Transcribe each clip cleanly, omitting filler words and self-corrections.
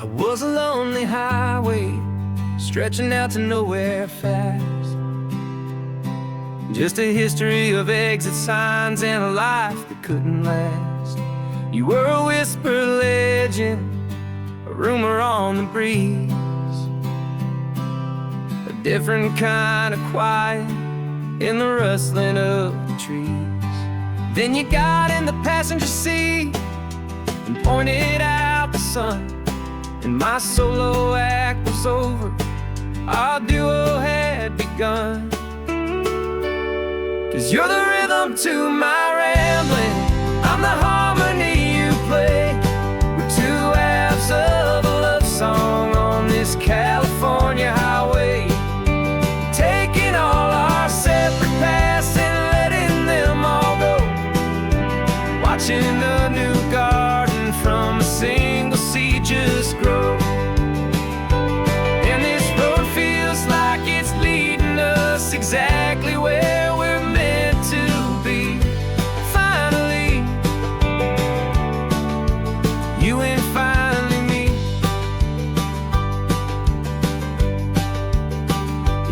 I was a lonely highway, stretching out to nowhere fast. Just a history of exit signs and a life that couldn't last. You were a whisper legend, a rumor on the breeze, a different kind of quiet in the rustling of the trees. Then you got in the passenger seat and pointed out the sun, and my solo act was over, our duo had begun. 'Cause you're the rhythm to my rambling, I'm the harmony you play. We're two halves of a love song on this California highway, taking all our separate paths and letting them all go, watching the new garden from a single seed just grow. And this road feels like it's leading us exactly where we're meant to be. Finally, you and finally me.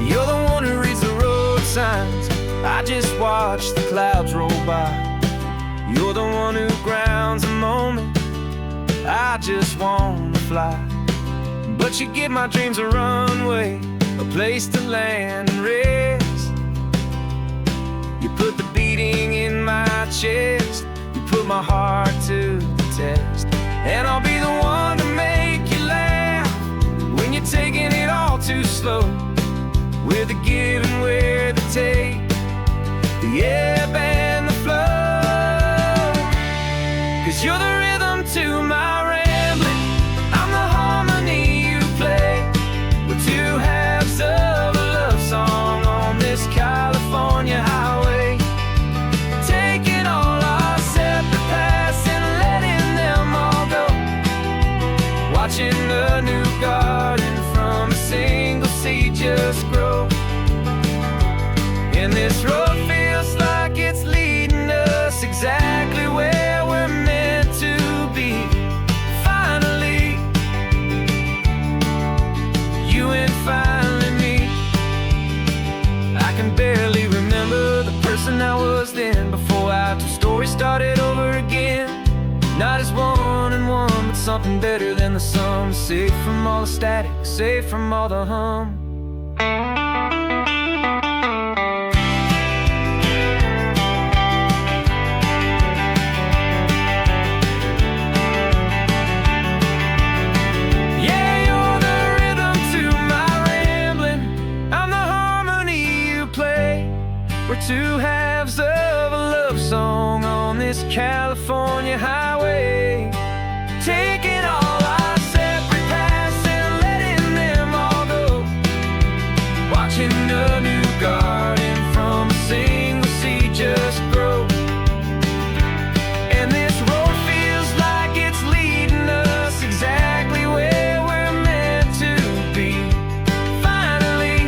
You're the one who reads the road signs, I just watch the clouds roll by. You're the one who grounds a moment, I just wanna fly. But you give my dreams a runway, a place to land and rest. You put the beating in my chest, you put my heart to the test. And I'll be the one to make you laugh when you're taking it all too slow. We're the give and we're the take, the ebb and the flow. 'Cause you're the rhythm to my rambling, I'm the harmony you play. We're two halves of a love song on this California highway, taking all our separate paths and letting them all go, watching the new garden from a single seed just grow. And this road feels like it's leading us exactly where we're meant to be. Finally, you and finally me. I can barely remember the person I was then, before our two stories started over again. Not as one and one, but something better than the sum. Safe from all the static, safe from all the hum. We're two halves of a love song on this California highway, taking all our separate paths and letting them all go, watching a new garden from a single seed just grow. And this road feels like it's leading us exactly where we're meant to be. Finally,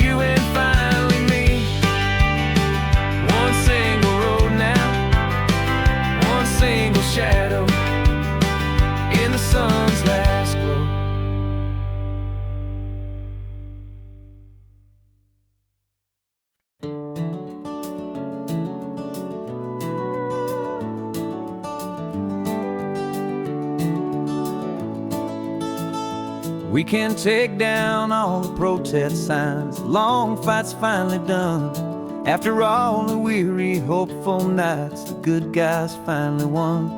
you and finally me. One single road now, one single shadow in the sun's last glow. We can take down all the protest signs, long fight's finally done. After all the weary, hopeful nights, the good guys finally won.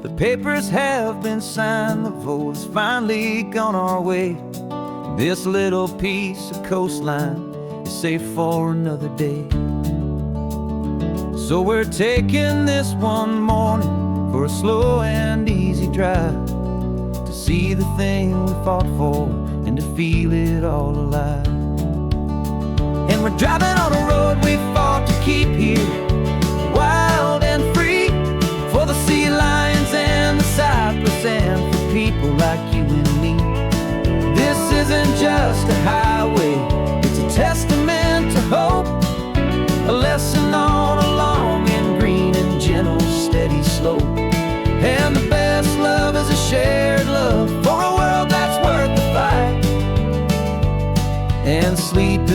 The papers have been signed, the vote has finally gone our way. This little piece of coastline is safe for another day. So we're taking this one morning for a slow and easy drive, to see the thing we fought for and to feel it all alive. And we're driving on a road we fought to keep here, wild and free, for the sea lions and the cypress and for people like you and me. This isn't just a highway, it's a testament to hope, a lesson on a long and green and gentle steady slope. And the best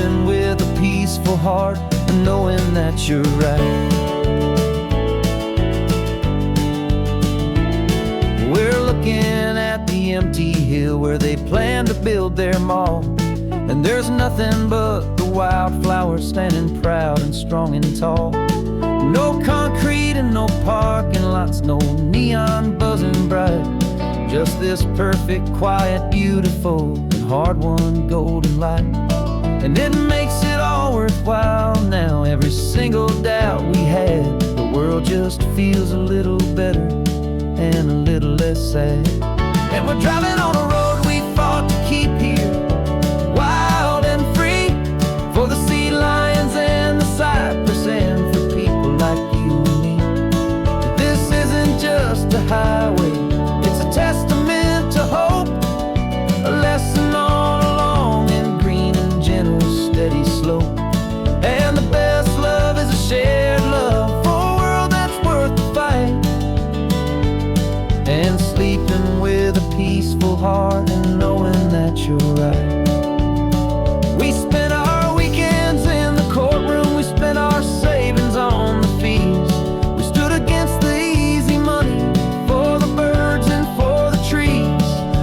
sleeping with a peaceful heart and knowing that you're right. We're looking at the empty hill where they plan to build their mall, and there's nothing but the wildflowers standing proud and strong and tall. No concrete and no parking lots, no neon buzzing bright, just this perfect, quiet, beautiful, and hard-won golden light. And it makes it all worthwhile now. Every single doubt we had, the world just feels a little better and a little less sad. And we're driving on a road we fought to keep here, wild and free, for the sea lions and the cypress, and for people like you and me. This isn't just a highway, it's a testament to hope, a lesson all along in green and gentle, steady slope. And the best love is a shared love for a world that's worth the fight, and sleeping with a peaceful heart and knowing that you're right. We spent our weekends in the courtroom, we spent our savings on the fees. We stood against the easy money for the birds and for the trees.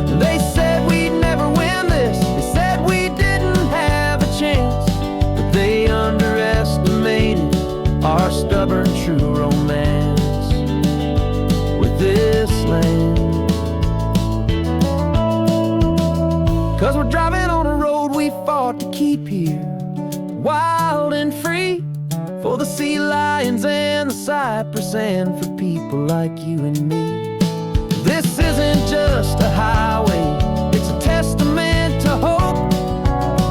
And they said we'd never win this, they said we didn't have a chance, but they underestimated our stubborn true romance with this land. 'Cause we're driving on a road we fought to keep here, wild and free, for the sea lions and the cypress, and for people like you and me. This isn't just a highway, it's a testament to hope,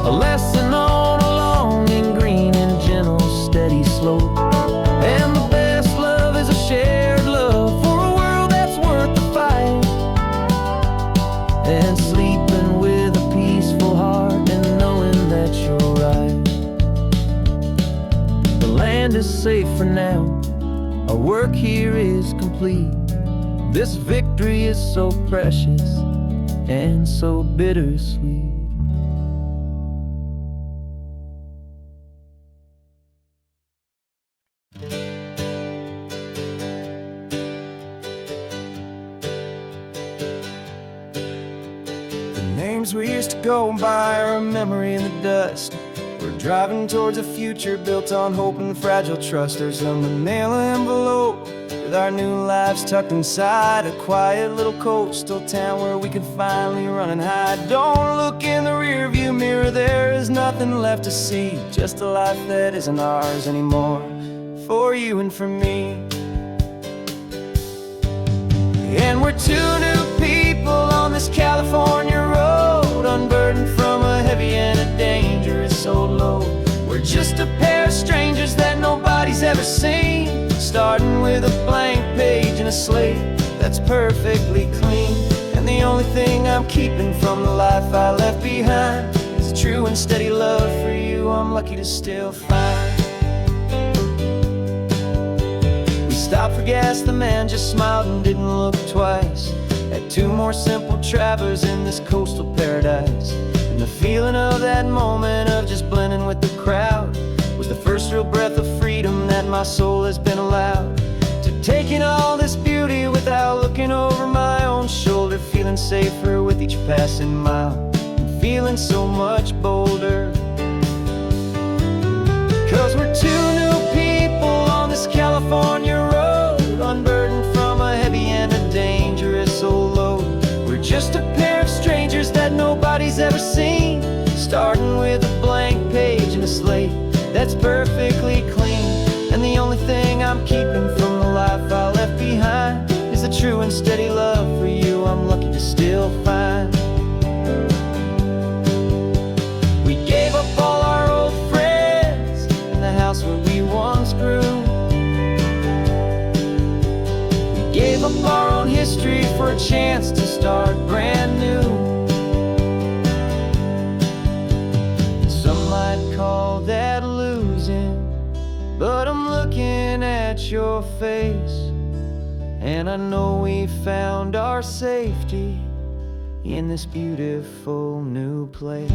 a lesson all along in green and gentle, steady slope. And the best love is a shared love for a world that's worth the fight, and sleeping with a peaceful heart and knowing that you're right. The land is safe for now, our work here is complete. This victory is so precious and so bittersweet. Names we used to go by are a memory in the dust. We're driving towards a future built on hope and fragile trust. There's a manila envelope with our new lives tucked inside, a quiet little coastal town where we can finally run and hide. Don't look in the rearview mirror, there is nothing left to see, just a life that isn't ours anymore, for you and for me. And we're two new people on this California road, unburdened from a heavy and a dangerous old load. We're just a pair of strangers that nobody's ever seen, starting with a blank page and a slate that's perfectly clean. And the only thing I'm keeping from the life I left behind is a true and steady love for you I'm lucky to still find. We stopped for gas, the man just smiled and didn't look twice. Had two more simple travelers in this coastal paradise. And the feeling of that moment of just blending with the crowd was the first real breath of freedom that my soul has been allowed to take in all this beauty without looking over my own shoulder, feeling safer with each passing mile and feeling so much bolder. 'Cause we're two new people on this California road, unburdened from a heavy and a dangerous old load. We're just a pair of strangers that nobody's ever seen, starting with a blank page and a slate that's perfectly clean. And the only thing I'm keeping from the life I left behind is a true and steady love for you I'm lucky to still find. We gave up all our old friends in the house where we once grew. We gave up our own history for a chance to start brand new. Some might call that losing, but I'm looking at your face, and I know we found our safety in this beautiful new place.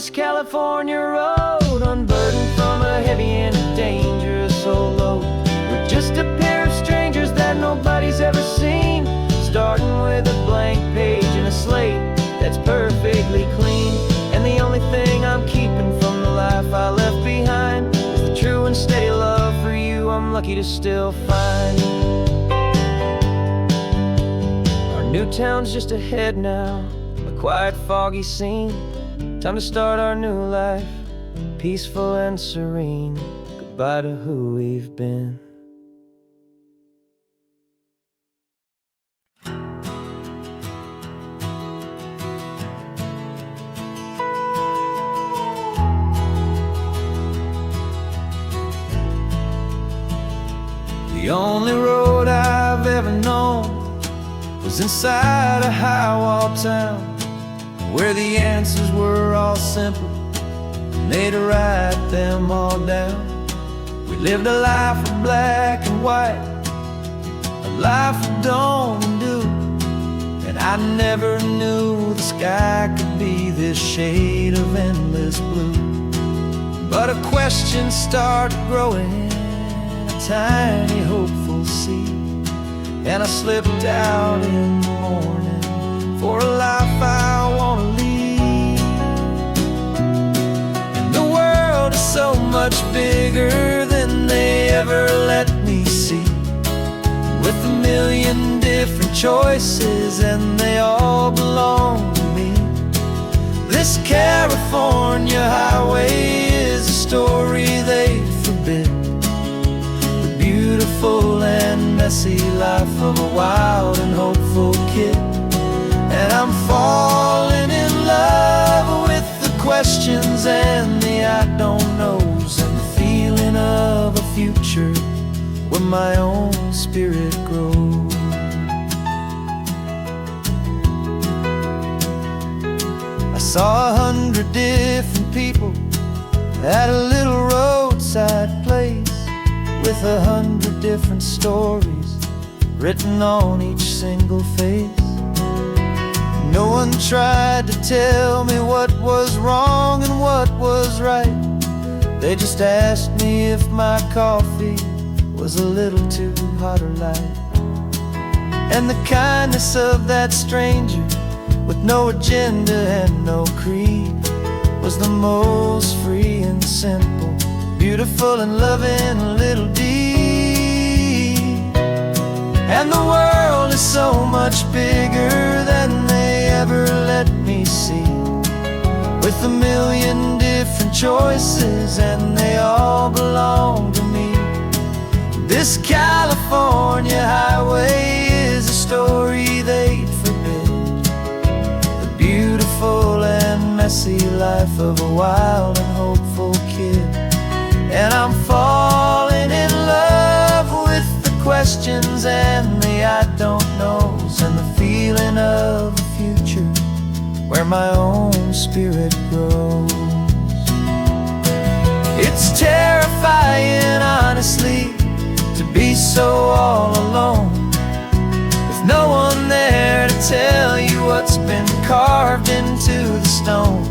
this California road, unburdened from a heavy and dangerous old load. We're just a pair of strangers that nobody's ever seen, starting with a blank page and a slate that's perfectly clean. And the only thing I'm keeping from the life I left behind is the true and steady love for you I'm lucky to still find. Our new town's just ahead now, a quiet, foggy scene. Time to start our new life, peaceful and serene. Goodbye to who we've been. The only road I've ever known was inside a high-wall town, where the answers were all simple, and they'd write them all down. We lived a life of black and white, a life of dawn and dew, and I never knew the sky could be this shade of endless blue. But a question started growing, a tiny hopeful seed, and I slipped out in the morning for a life I want to lead. And the world is so much bigger than they ever let me see, with a million different choices and they all belong to me. This California highway is a story they forbid, the beautiful and messy life of a wild and hopeful kid. And I'm falling in love with the questions and the I don't knows, and the feeling of a future where my own spirit grows. I saw 100 different people at a little roadside place, with 100 different stories written on each single face. No one tried to tell me what was wrong and what was right. They just asked me if my coffee was a little too hot or light. And the kindness of that stranger, with no agenda and no creed, was the most free and simple, beautiful and loving little deed. And the world is so much bigger than they ever let me see, with a million different choices and they all belong to me. This California highway is a story they'd forbid, the beautiful and messy life of a wild and hopeful kid. And I'm falling in love with the questions and the I don't knows, and the feeling of a future where my own spirit grows. It's terrifying, honestly, to be so all alone, with no one there to tell you what's been carved into the stone.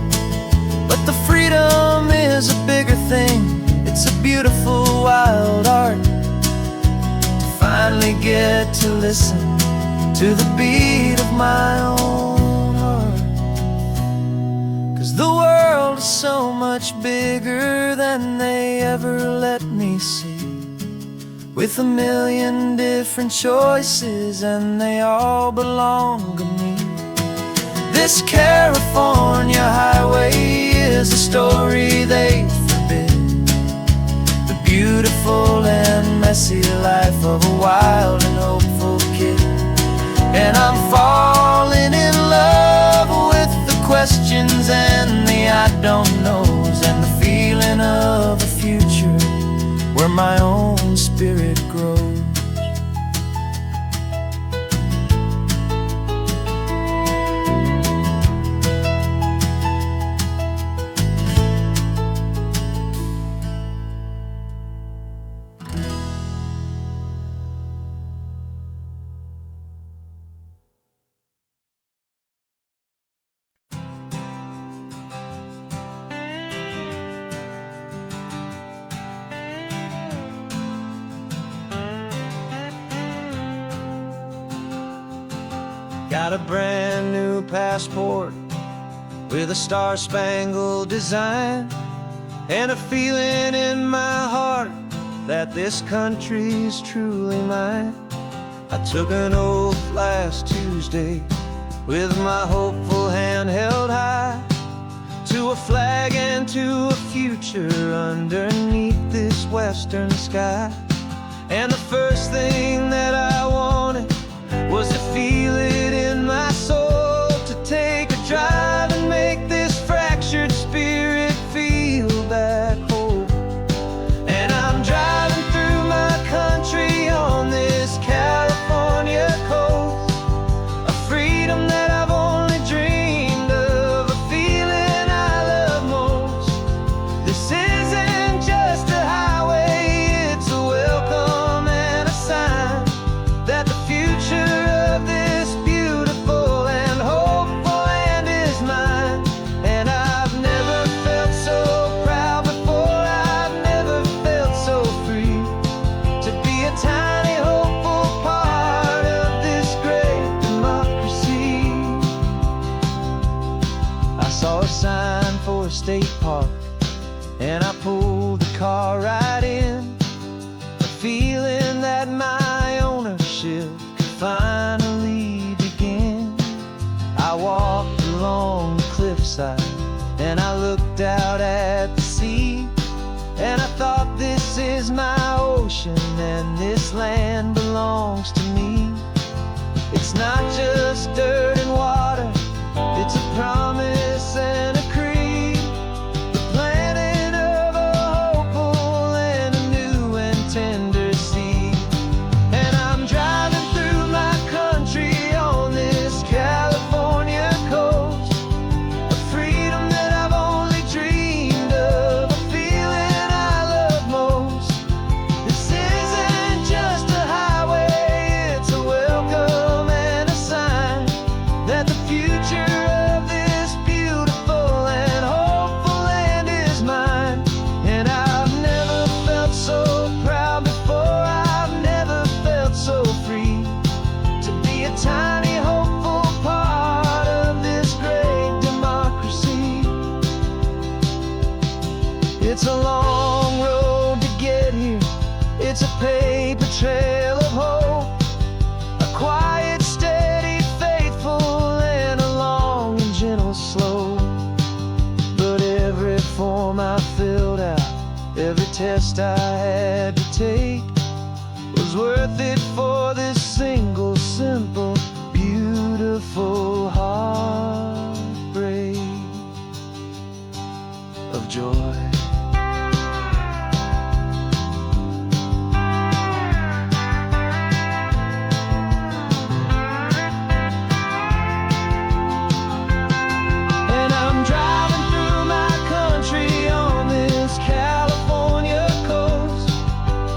But the freedom is a bigger thing, it's a beautiful wild art, to finally get to listen to the beat of my own heart. 'Cause the world is so much bigger than they ever let me see, with a million different choices and they all belong to me. This California highway is a story they forbid, the beautiful and messy life of a wild and hopeful kid. And I'm falling in love with the questions and the I don't knows, and the feeling of a future where my own spirit grows. Got a brand new passport with a star-spangled design, and a feeling in my heart that this country's truly mine. I took an oath last Tuesday with my hopeful hand held high, to a flag and to a future underneath this western sky. And the first thing that I wanted was to feel it in my soul, to take a drive and make this fractured spirit feel back home. And I'm driving through my country on this California coast, a freedom that I've only dreamed of, a feeling I love most. This isn't just a highway, it's a welcome and a sign that the future of this beautiful and hopeful land is mine. And I've never felt so proud before, I've never felt so free, to be a tiny hopeful part of this great democracy. I saw a sign for a state park, and I pulled the car right in, a feeling that my ownership could finally begin. I walked along the cliffside and I looked out at the sea, and I thought, this is my ocean and this land belongs to me. It's not just dirt and water, it's a promise and a creed, the planting of a hopeful and a new and tender seed. And I'm driving through my country on this California coast, a freedom that I've only dreamed of, a feeling I love most. This isn't just a highway, it's a welcome and a sign that the future of this beautiful and hopeful land is mine. And I've never felt so proud before, I've never felt so free, to be a tiny hopeful part of this great democracy. It's a long road to get here, it's a paper trail of hope, a quiet, steady, faithful, and a long and gentle slope. But every form I filled out, every test I had to take, was worth it for this single, simple, beautiful heartbreak of joy. And I'm driving through my country on this California coast,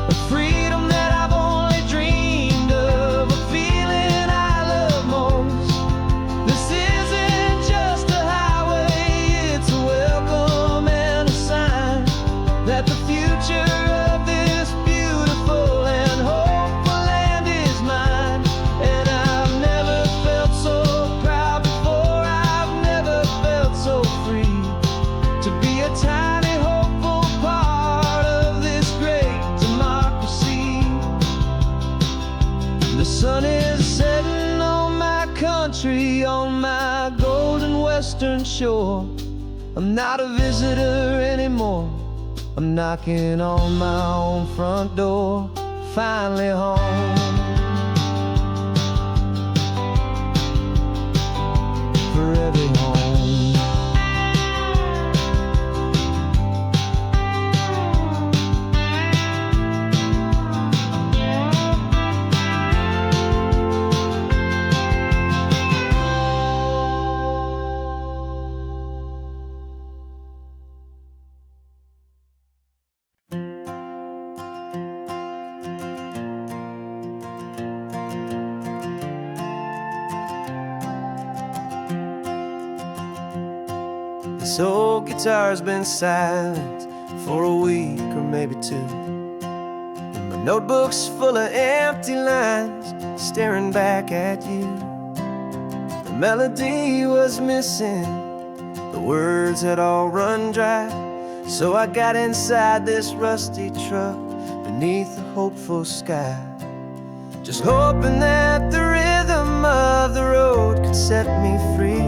a freedom that I've only dreamed of, a feeling I love most. This isn't just a highway, it's a welcome and a sign that the future of this beautiful and hopeful land is mine. And I've never felt so proud before, I've never felt so free, to be a tiny hopeful part of this great democracy. The sun is setting on my country, on my golden western shore. I'm not a visitor anymore, I'm knocking on my own front door, finally home. For every home. This old guitar's been silent for a week or maybe two, and my notebook's full of empty lines staring back at you. melody was missing, the words had all run dry. So I got inside this rusty truck beneath the hopeful sky, just hoping that the rhythm of the road could set me free,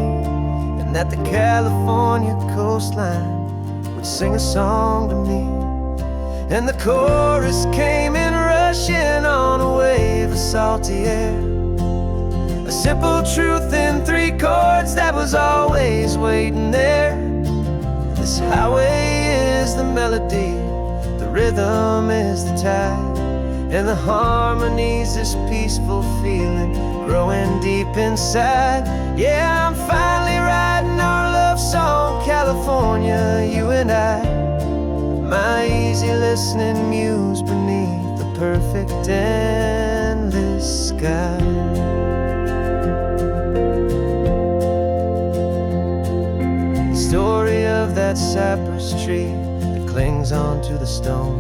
and that the California coastline would sing a song to me. And the chorus came in rushing on a wave of salty air, a simple truth in 3 chords that was always waiting there. This highway is the melody, the rhythm is the tide, and the harmony's this peaceful feeling growing deep inside. Yeah, I'm finally writing our love song, California, you and I, my easy listening muse beneath the perfect endless sky. Story of that cypress tree that clings onto the stone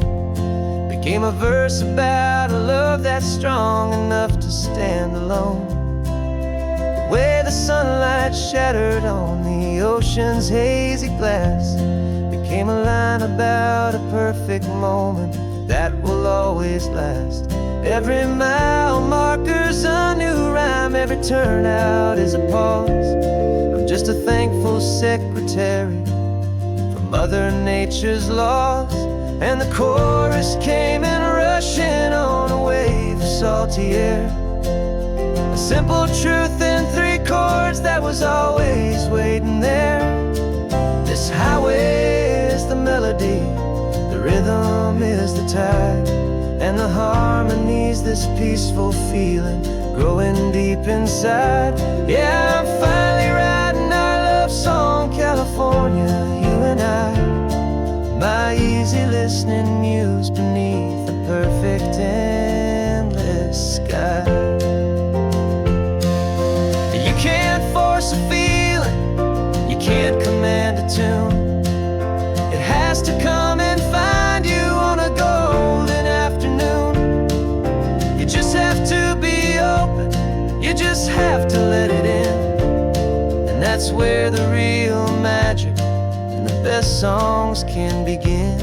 became a verse about a love that's strong enough to stand alone. The way the sunlight shattered on the ocean's hazy glass became a line about a perfect moment that will always last. Every mile marker's a new rhyme, every turnout is a pause. I'm just a thankful secretary for Mother Nature's laws. And the chorus came in rushing on a wave of salty air, a simple truth in 3 chords that was always waiting there. This highway is the melody, the rhythm is the tide, and the harmony's this peaceful feeling growing deep inside. Yeah, I'm finally writing our love song, California, you and I, my easy listening muse beneath the perfect endless sky. You can't force a feeling, you can't command a tune. It has to come and find you on a golden afternoon. You just have to be open, you just have to let it in, and that's where the real magic and the best songs can begin.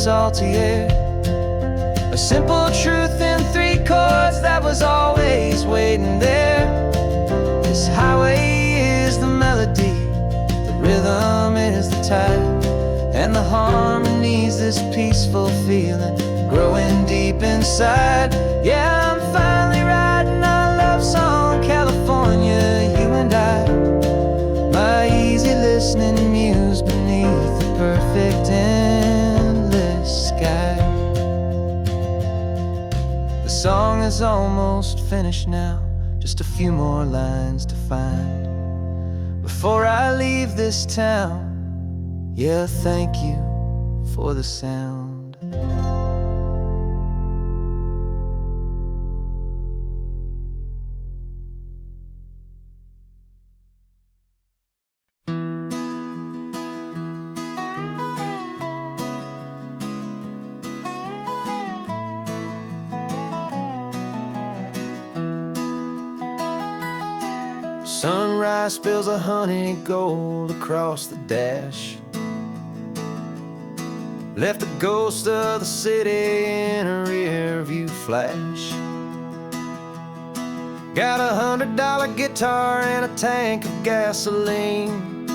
Salty air, a simple truth in 3 chords that was always waiting there. This highway is the melody, the rhythm is the tide, and the harmony's this peaceful feeling growing deep inside. Yeah, I'm finally writing our love song, California, you and I, my easy listening muse beneath the perfect endless sky. The song is almost finished now, just a few more lines to find before I leave this town. Yeah, thank you for the sound. Sunrise spills a honey gold across the dash, left the ghost of the city in a rear view flash. Got a $100 guitar and a tank of gasoline,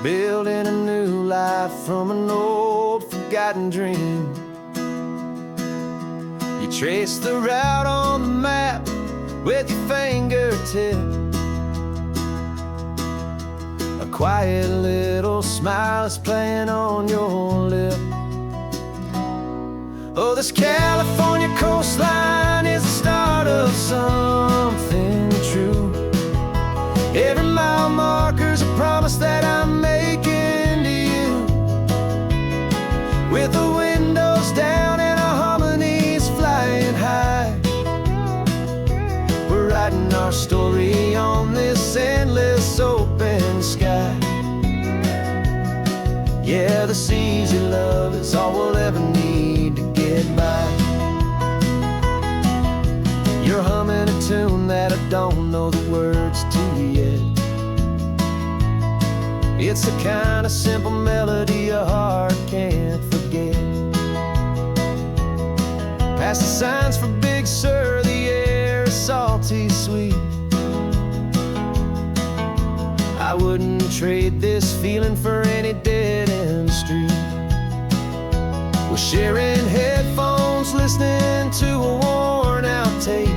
building a new life from an old forgotten dream. You trace the route on the map with your fingertip, a quiet little smile is playing on your lip. Oh, this California coastline is the start of something true. Every mile marker's with the windows down and our harmonies flying high. We're writing our story on this endless open sky. Yeah, this easy love is all we'll ever need to get by. You're humming a tune that I don't know the words to yet. It's the kind of simple melody a heart can't forget. Past the signs for Big Sur, the air is salty sweet. I wouldn't trade this feeling for any dead-end street. We're sharing headphones, listening to a worn-out tape,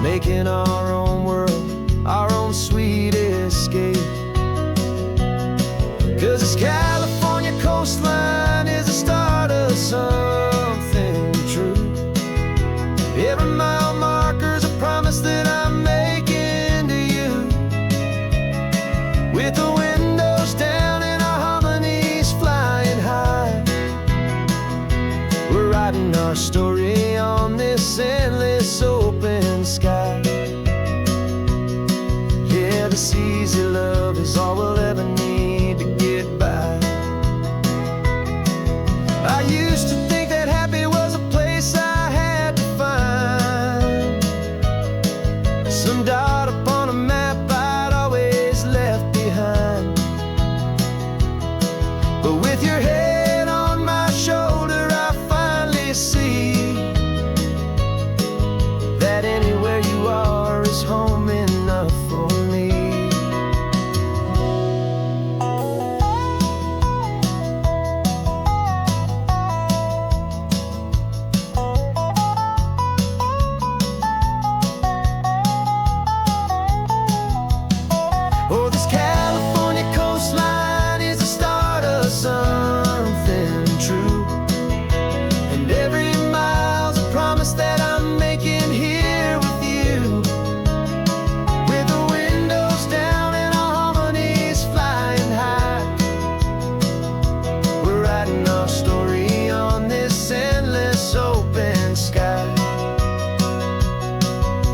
making our own world, our own sweet escape. 'Cause this California coastline is the start of something true. Every mile marker's a promise that I'm making to you. With the windows down and our harmonies flying high, we're writing our story on this endless open sky. Yeah, this easy love is all we'll ever need to get by. I used to think that happy was a place I had to find, some dot upon a map I'd always left behind. But with your head on my shoulder, I finally see that anywhere you are is home enough for me. Oh, this California coastline is the start of something true, and every mile's a promise that I'm making here with you. With the windows down and our harmonies flying high, we're writing our story on this endless open sky.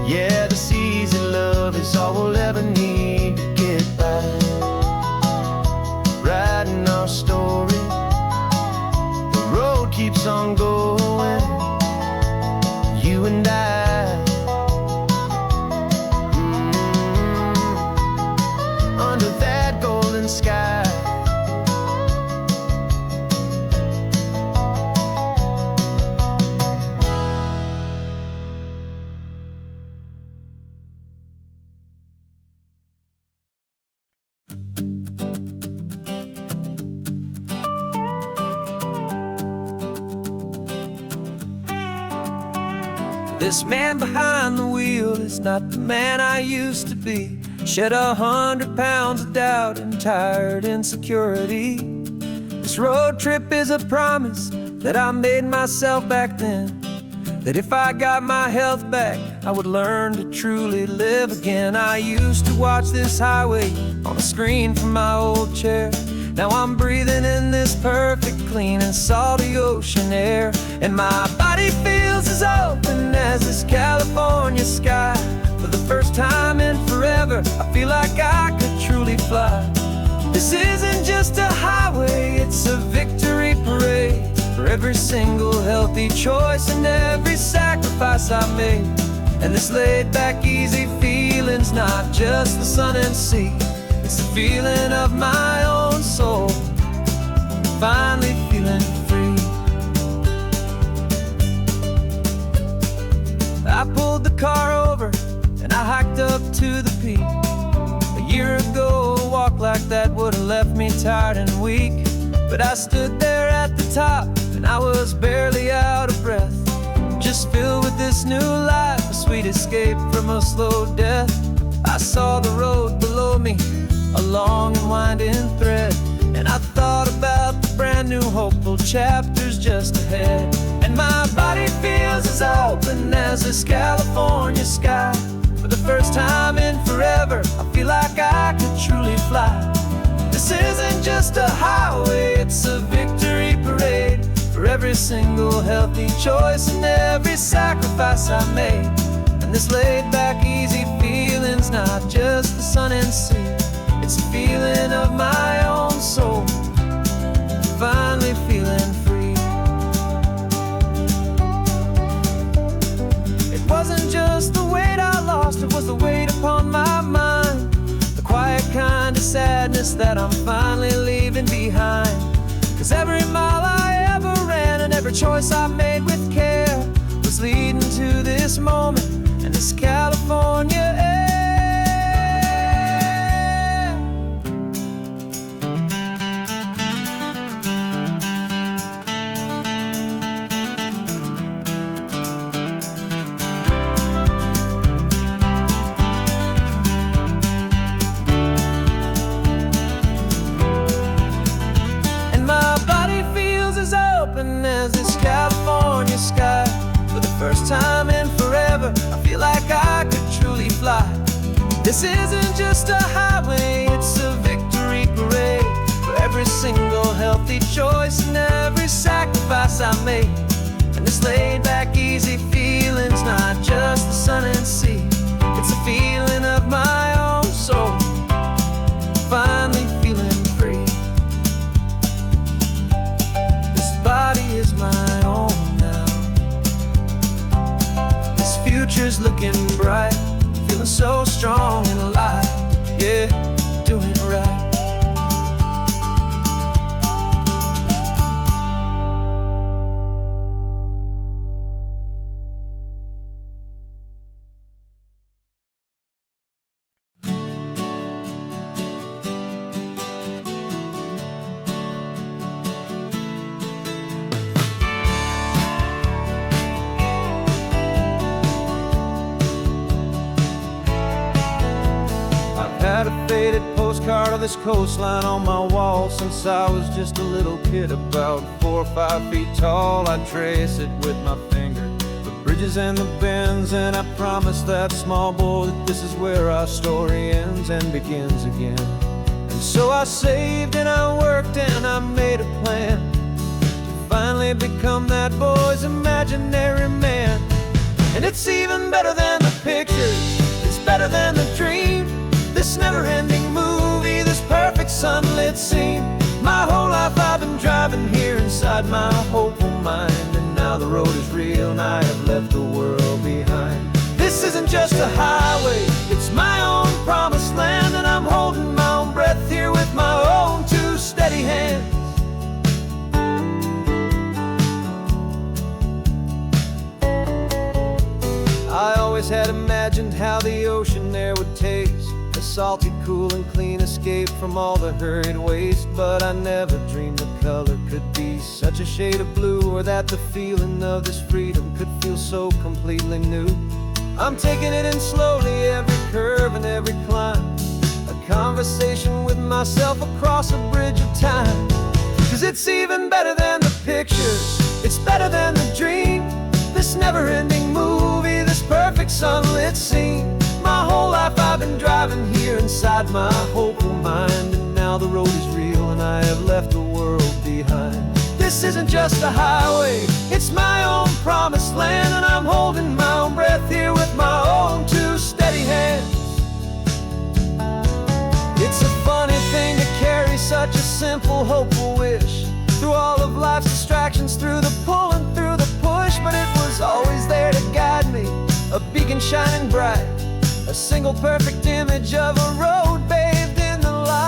Yeah, this easy love is all we'll ever need to get by. Writing our story, the road keeps on going, you and I. Under that golden sky. This man behind the wheel is not the man I used to be. Shed 100 pounds of doubt and tired insecurity. This road trip is a promise that I made myself back then, that if I got my health back, I would learn to truly live again. I used to watch this highway on a screen from my old chair. Now I'm breathing in this perfect, clean and salty ocean air, and my body feels as open as this California sky. For the first time in forever, I feel like I could truly fly. This isn't just a highway, it's a victory parade for every single healthy choice and every sacrifice I made. And this laid back, easy feeling's not just the sun and sea, it's the feeling of my own soul, finally feeling free. I pulled the car over and I hiked up to the peak. A year ago, a walk like that would have left me tired and weak. But I stood there at the top and I was barely out of breath, just filled with this new life, a sweet escape from a slow death. I saw the road below me, a long and winding thread, and I thought about the brand new hopeful chapters just ahead. And my body feels as open as this California sky. For the first time in forever, I feel like I could truly fly. This This isn't just a highway, it's a victory parade for every single healthy choice and every sacrifice I made. And this laid back, easy feeling's not just the sun and sea, it's a feeling of my own soul, finally feeling free. It wasn't just the weight I lost, it was the weight upon my mind, the quiet kind of sadness that I'm finally leaving behind. 'Cause every mile I ever ran and every choice I made with care was leading to this moment and this California air. As this California sky, for the first time in forever, I feel like I could truly fly. This isn't just a highway, it's a victory parade for every single healthy choice and every sacrifice I made. And this laid back, easy feeling's not just the sun and sea, it's a feeling of my own soul, finally feeling free. Body is my own now. This future's looking bright, feeling so strong and alive. Yeah, doing right. Had a faded postcard of this coastline on my wall since I was just a little kid, about 4 or 5 feet tall. I'd trace it with my finger, the bridges and the bends, and I promised that small boy that this is where our story ends and begins again. And so I saved and I worked and I made a plan to finally become that boy's imaginary man. And it's even better than the pictures, it's better than the dream, this never-ending movie, this perfect sunlit scene. My whole life I've been driving here inside my hopeful mind, and now the road is real and I have left the world behind. This isn't just a highway, it's my own promised land, and I'm holding my own breath here with my own 2 steady hands. I always had imagined how the ocean there would taste, a salty, cool and clean escape from all the hurried waste. But I never dreamed the color could be such a shade of blue, or that the feeling of this freedom could feel so completely new. I'm taking it in slowly, every curve and every climb, a conversation with myself across a bridge of time. 'Cause it's even better than the pictures, it's better than the dream, this never-ending movie, this perfect sunlit scene. My whole life I've been driving here inside my hopeful mind, and now the road is real and I have left the world behind. This isn't just a highway, it's my own promised land, and I'm holding my own breath here with my own 2 steady hands. It's a funny thing to carry such a simple, hopeful wish through all of life's distractions, through the pull and through the push, but it was always there to guide me, a beacon shining bright, a single perfect image of a road bathed in the light.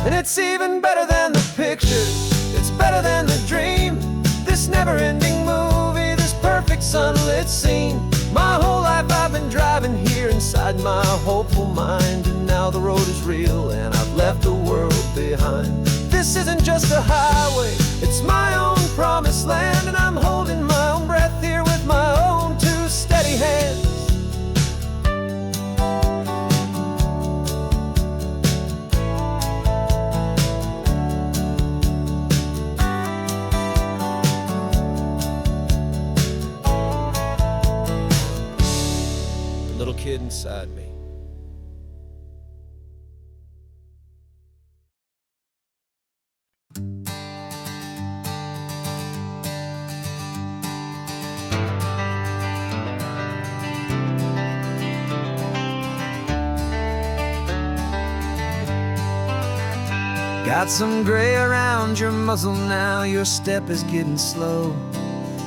And it's even better than the pictures, it's better than the dream, this never-ending movie, this perfect sunlit scene. My whole life I've been driving here inside my hopeful mind, and now the road is real and I've left the world behind. This isn't just a highway, it's my own promised land, and I'm holding my own breath here with my own 2 steady hands. get inside me. Got some gray around your muzzle now, your step is getting slow,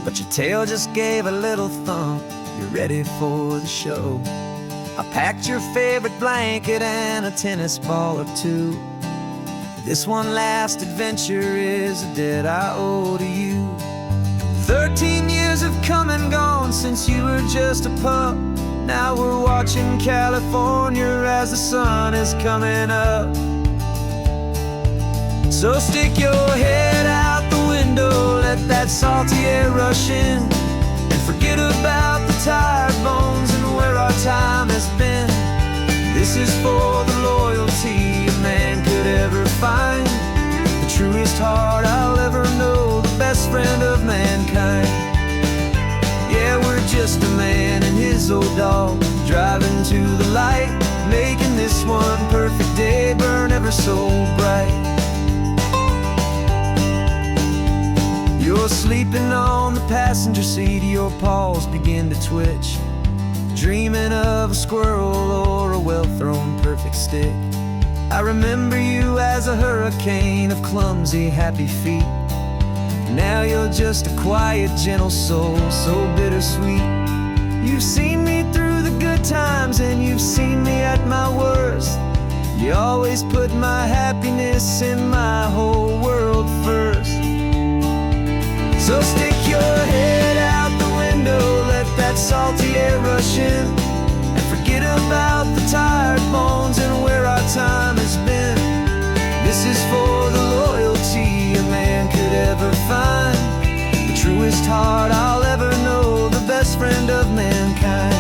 but your tail just gave a little thump, you're ready for the show. I packed your favorite blanket and a tennis ball or two. This one last adventure is a debt I owe to you. 13 years have come and gone since you were just a pup. Now we're watching California as the sun is coming up. So stick your head out the window, let that salty air rush in, and forget about the tired bones and where our time has been. This is for the loyalty a man could ever find, the truest heart I'll ever know, the best friend of mankind. Yeah, we're just a man and his old dog, driving to the light, making this one perfect day burn ever so bright. You're sleeping on the passenger seat, your paws begin to twitch, dreaming of a squirrel or a well-thrown perfect stick. I remember you as a hurricane of clumsy, happy feet. Now you're just a quiet, gentle soul, so bittersweet. You've seen me through the good times and you've seen me at my worst. You always put my happiness in my whole world first. So stick your head out the window, let that salty air rush in, and forget about the tired bones and where our time has been. This is for the loyalty a man could ever find, the truest heart I'll ever know, the best friend of mankind.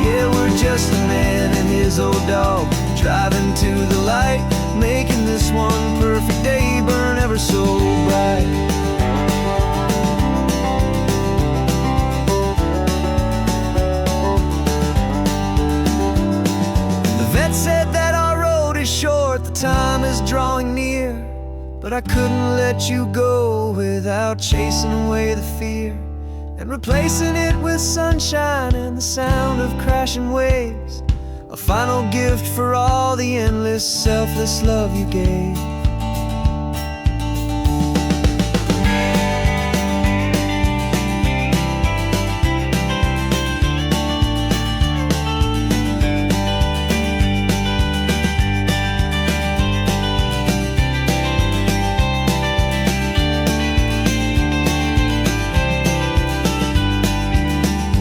Yeah, we're just a man and his old dog, driving to the light, making this one perfect day burn ever so bright. Said that our road is short, the time is drawing near, but I couldn't let you go without chasing away the fear and replacing it with sunshine and the sound of crashing waves, a final gift for all the endless, selfless love you gave.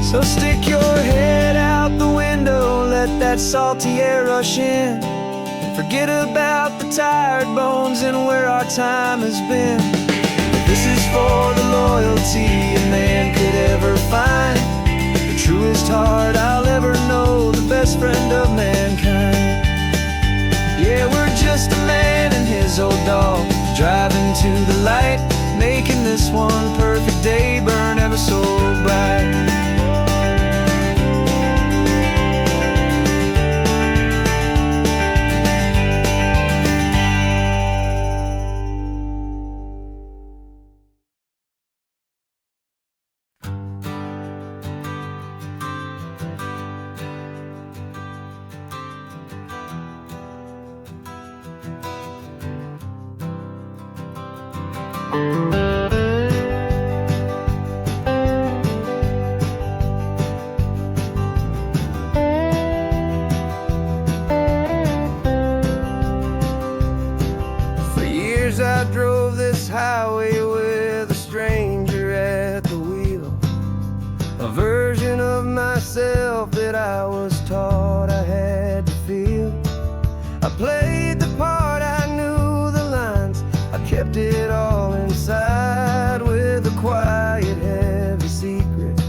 So stick your head out the window, let that salty air rush in, and forget about the tired bones and where our time has been. This is for the loyalty a man could ever find, the truest heart I'll ever know, the best friend of mankind. Yeah, we're just a man and his old dog, driving to the light, making this one perfect day burn ever so bright. For years I drove this highway with a stranger at the wheel, a version of myself that I was taught I had to feel. I played the part, I knew the lines, I kept it all inside with a quiet, heavy secret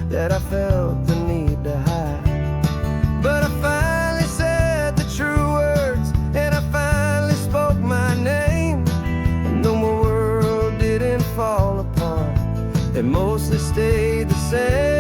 that I felt the need to hide. But I finally said the true words, and I finally spoke my name, and though my world didn't fall apart, it mostly stayed the same.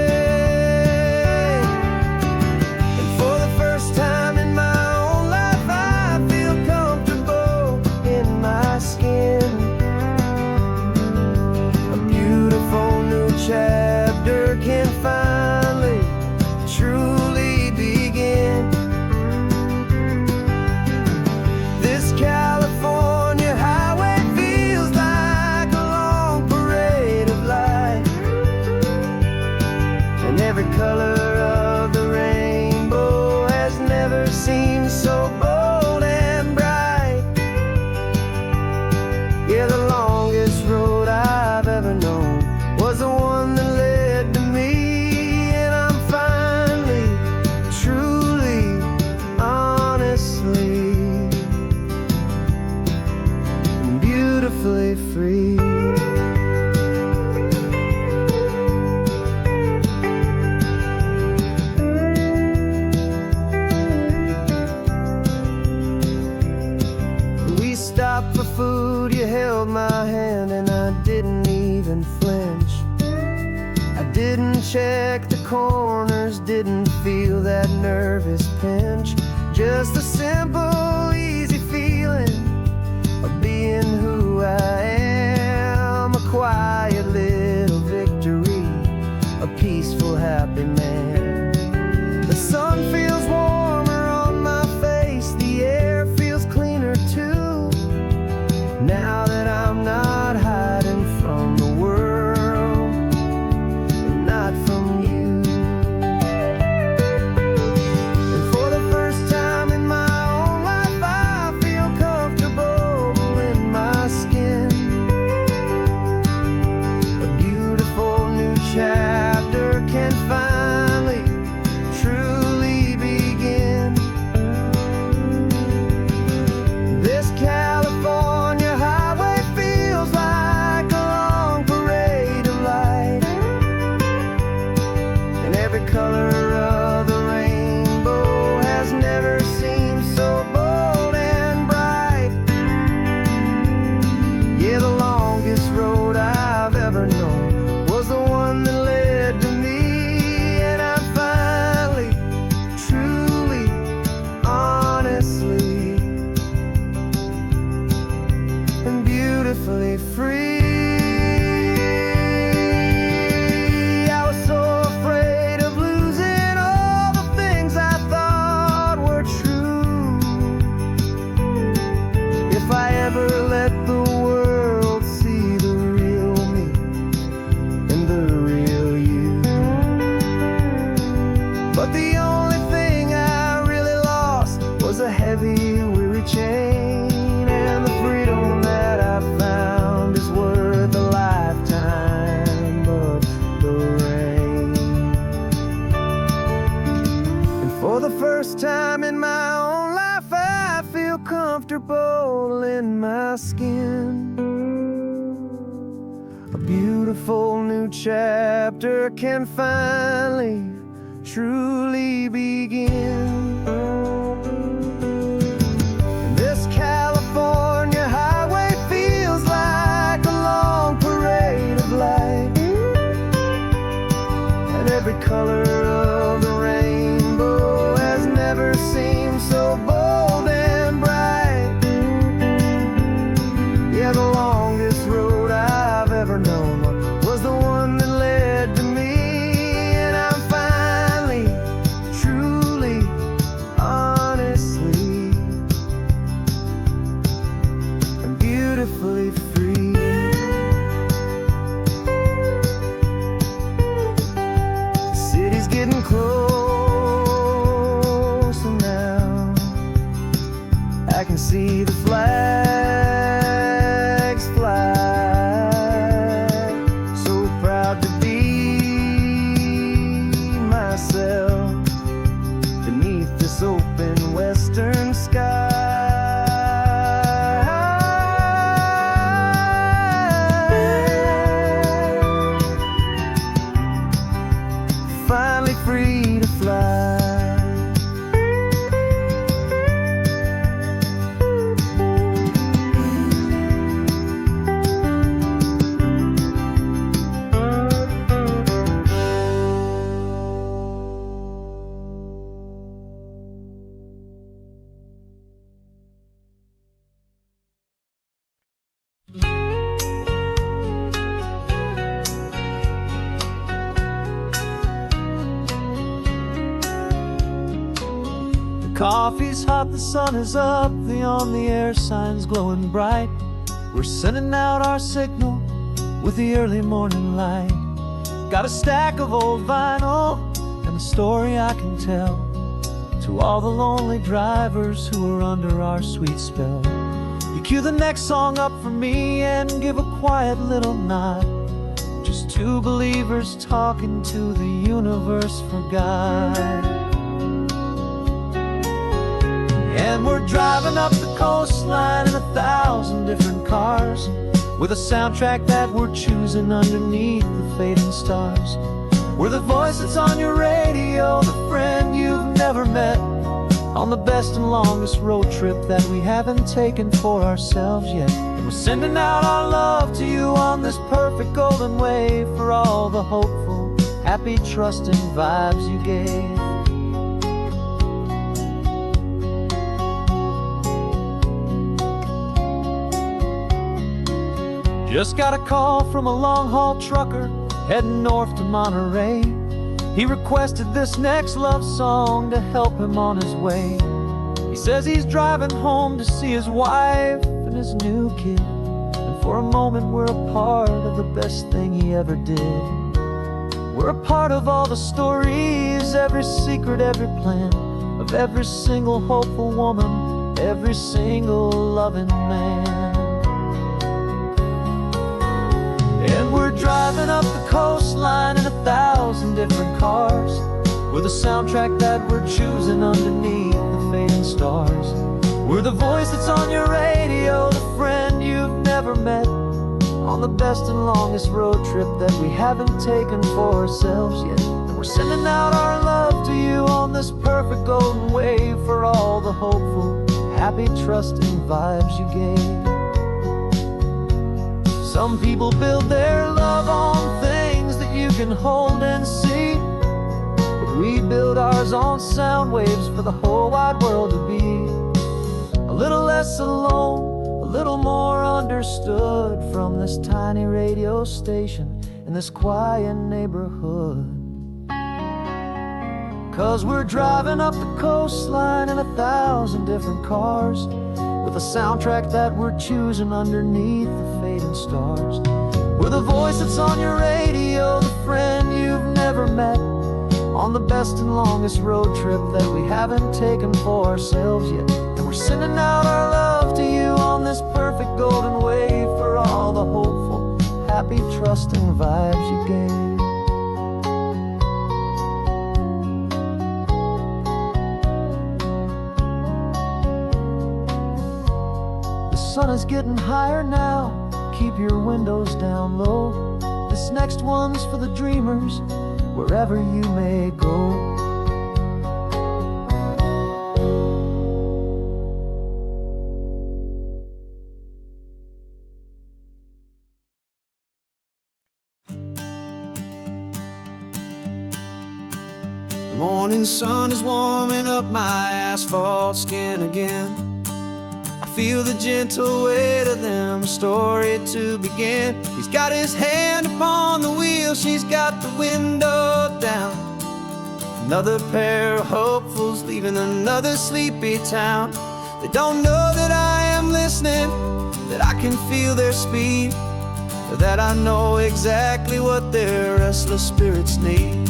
beautifully free. We stopped for food, you held my hand, and I didn't even flinch. I didn't check the corners, didn't feel that nervous pinch. Just a simple, easy feeling of being who I am. A quiet little victory, a peaceful, happy man. The sun feels warmer on my face, the air feels cleaner too. Now that I'm not hiding from the world, and not from you. And for the first time in my own life, I feel comfortable in my skin. A beautiful new chapter can finally, truly begin. This California highway feels like a long parade of light, and every color of the rainbow has never seemed so bold and bright. Yeah, the longest road I've ever known was the one that led to me, and I'm finally, truly, honestly, and beautifully free. I was so afraid of losing all the things I thought were true. If I ever let the world see the real me and the real you. But the only thing I really lost was a heavy, weary chain, and the freedom that I found is worth a lifetime of the rain. And for the first time in my own life, I feel comfortable in my skin. A beautiful new chapter can finally, truly begin. This California highway feels like a long parade of light, and every color of the rainbow has never seemed so bold and bright. Yeah, the longest road I've ever known was the one that led to me, and I'm finally, truly, honestly, and beautifully free. The city's getting closer now. I can see the flags fly. So proud to be myself beneath this open western sky. Finally free to fly. Coffee's hot, the sun is up, the on-the-air sign's glowing bright. We're sending out our signal with the early morning light. Got a stack of old vinyl and a story I can tell to all the lonely drivers who are under our sweet spell. You cue the next song up for me and give a quiet little nod. Just two believers talking to the universe for God. And we're driving up the coastline in 1,000 different cars. with a soundtrack that we're choosing underneath the fading stars. We're the voice that's on your radio, the friend you've never met, on the best and longest road trip that we haven't taken for ourselves yet. And we're sending out our love to you on this perfect golden wave, for all the hopeful, happy, trusting vibes you gave. Just got a call from a long-haul trucker heading north to Monterey. He requested this next love song to help him on his way. He says he's driving home to see his wife and his new kid, and for a moment we're a part of the best thing he ever did. We're a part of all the stories, every secret, every plan, of every single hopeful woman, every single loving man. And we're driving up the coastline in 1,000 different cars, with a soundtrack that we're choosing underneath the fading stars. We're the voice that's on your radio, the friend you've never met, on the best and longest road trip that we haven't taken for ourselves yet. And we're sending out our love to you on this perfect golden wave, for all the hopeful, happy, trusting vibes you gave. Some people build their love on things that you can hold and see, but we build ours on sound waves for the whole wide world to be a little less alone, a little more understood, from this tiny radio station in this quiet neighborhood. 'Cause we're driving up the coastline in 1,000 different cars, with a soundtrack that we're choosing underneath the fading stars. We're the voice that's on your radio, the friend you've never met, on the best and longest road trip that we haven't taken for ourselves yet. And we're sending out our love to you on this perfect golden wave, for all the hopeful, happy, trusting vibes you gave. The sun is getting higher now, keep your windows down low. This next one's for the dreamers, wherever you may go. The morning sun is warming up my asphalt skin again. Feel the gentle weight of them, a story to begin. He's got his hand upon the wheel, she's got the window down. Another pair of hopefuls leaving another sleepy town. They don't know that I am listening, that I can feel their speed, or that I know exactly what their restless spirits need.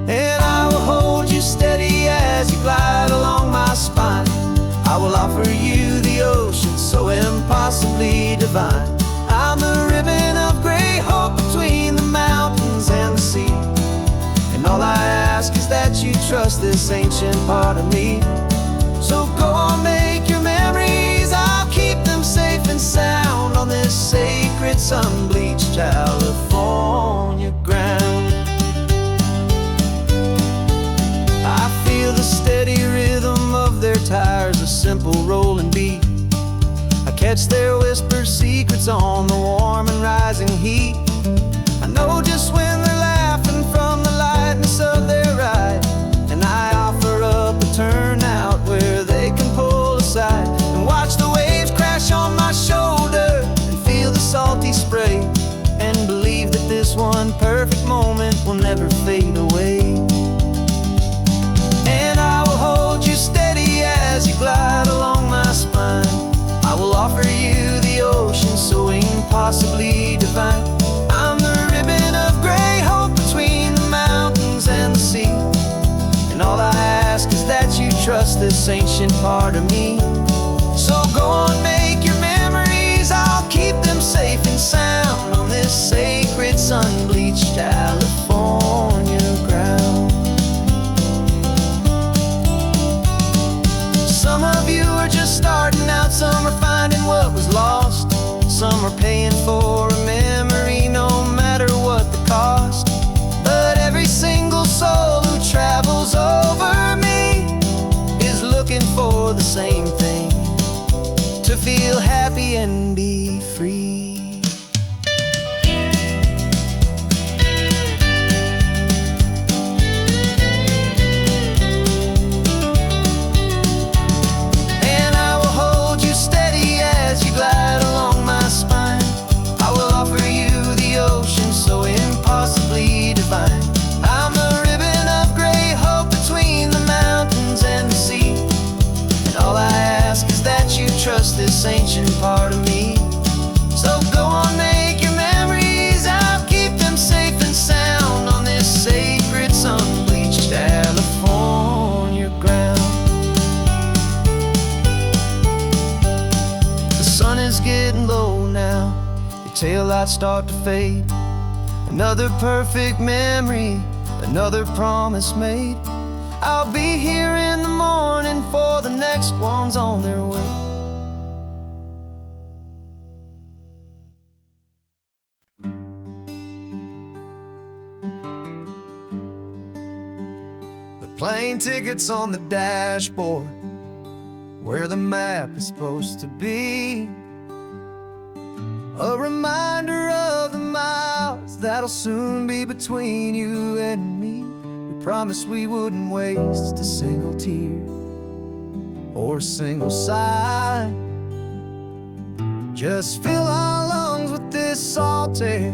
And I will hold you steady as you glide along my spine. I will offer you the ocean so impossibly divine. I'm the ribbon of gray hope between the mountains and the sea, and all I ask is that you trust this ancient part of me. So go on, make your memories, I'll keep them safe and sound on this sacred sun-bleached California ground. I feel the steady rhythm of their tires, a simple rolling beat. I catch their whispered secrets on the warm and rising heat. I know just when they're laughing from the lightness of their ride, and I offer up a turnout where they can pull aside and watch the waves crash on my shoulder and feel the salty spray, and believe that this one perfect moment will never fade away. And I will hold you steady as you glide along my spine. I will offer you the ocean so impossibly divine. I'm the ribbon of gray hope between the mountains and the sea, and all I ask is that you trust this ancient part of me. So go on, make your memories, I'll keep them safe and sound on this sacred sun-bleached California ground. Some of you are just starting out, some are finding what was lost. be free. And I will hold you steady as you glide along my spine. I will offer you the ocean so impossibly divine. I'm a ribbon of gray hope between the mountains and the sea. And all I ask is that you trust this ancient part of me. So go on, make your memories, I'll keep them safe and sound on this sacred sun-bleached California ground. The sun is getting low now, your taillights start to fade. Another perfect memory, another promise made. I'll be here in the morning for the next ones on their way. The plane ticket's on the dashboard, where the map is supposed to be. A reminder of the miles that'll soon be between you and me. We promised we wouldn't waste a single tear or a single sigh. Just fill our lungs with this salt air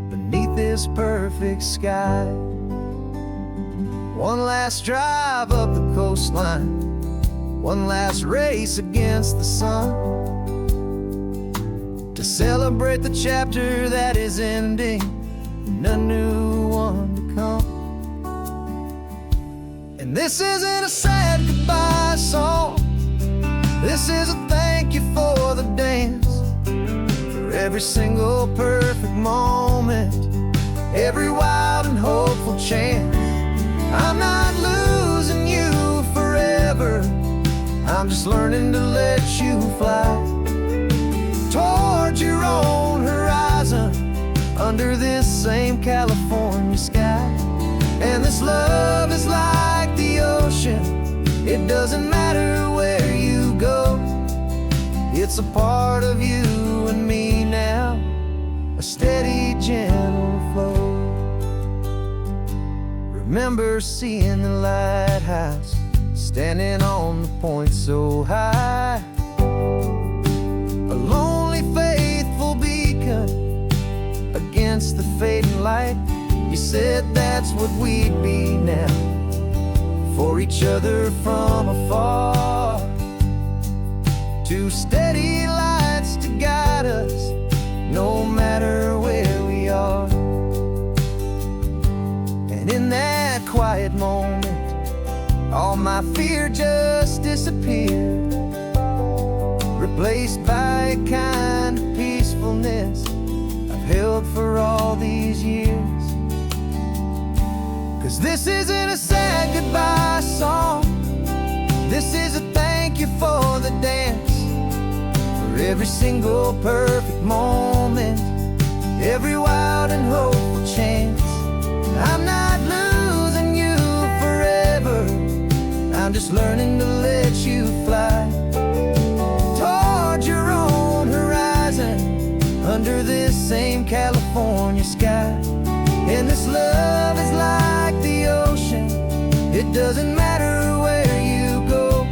beneath this perfect sky. One last drive up the coastline, one last race against the sun, to celebrate the chapter that is ending and a new one to come. And this isn't a sad goodbye song, this is a thank you for the dance, for every single perfect moment, every wild and hopeful chance. I'm not losing you forever, I'm just learning to let you fly toward your own horizon, under this same California sky. And this love is like the ocean, it doesn't matter where you go. It's a part of you and me now, a steady, gentle flow. Remember seeing the lighthouse, standing on the point so high, a lonely, faithful beacon against the fading light. You said that's what we'd be now, for each other from afar. Two steady lights to guide us, no matter where we are. And in that quiet moment, all my fear just disappeared, replaced by a kind of peacefulness I've held for all these years. 'Cause this isn't a sad goodbye song, this is a thank you for the dance, for every single perfect moment, every wild and hopeful chance. I'm not losing you forever, I'm just learning to let you fly toward your own horizon, under this same California sky. And this love is like the ocean, it doesn't matter where you go.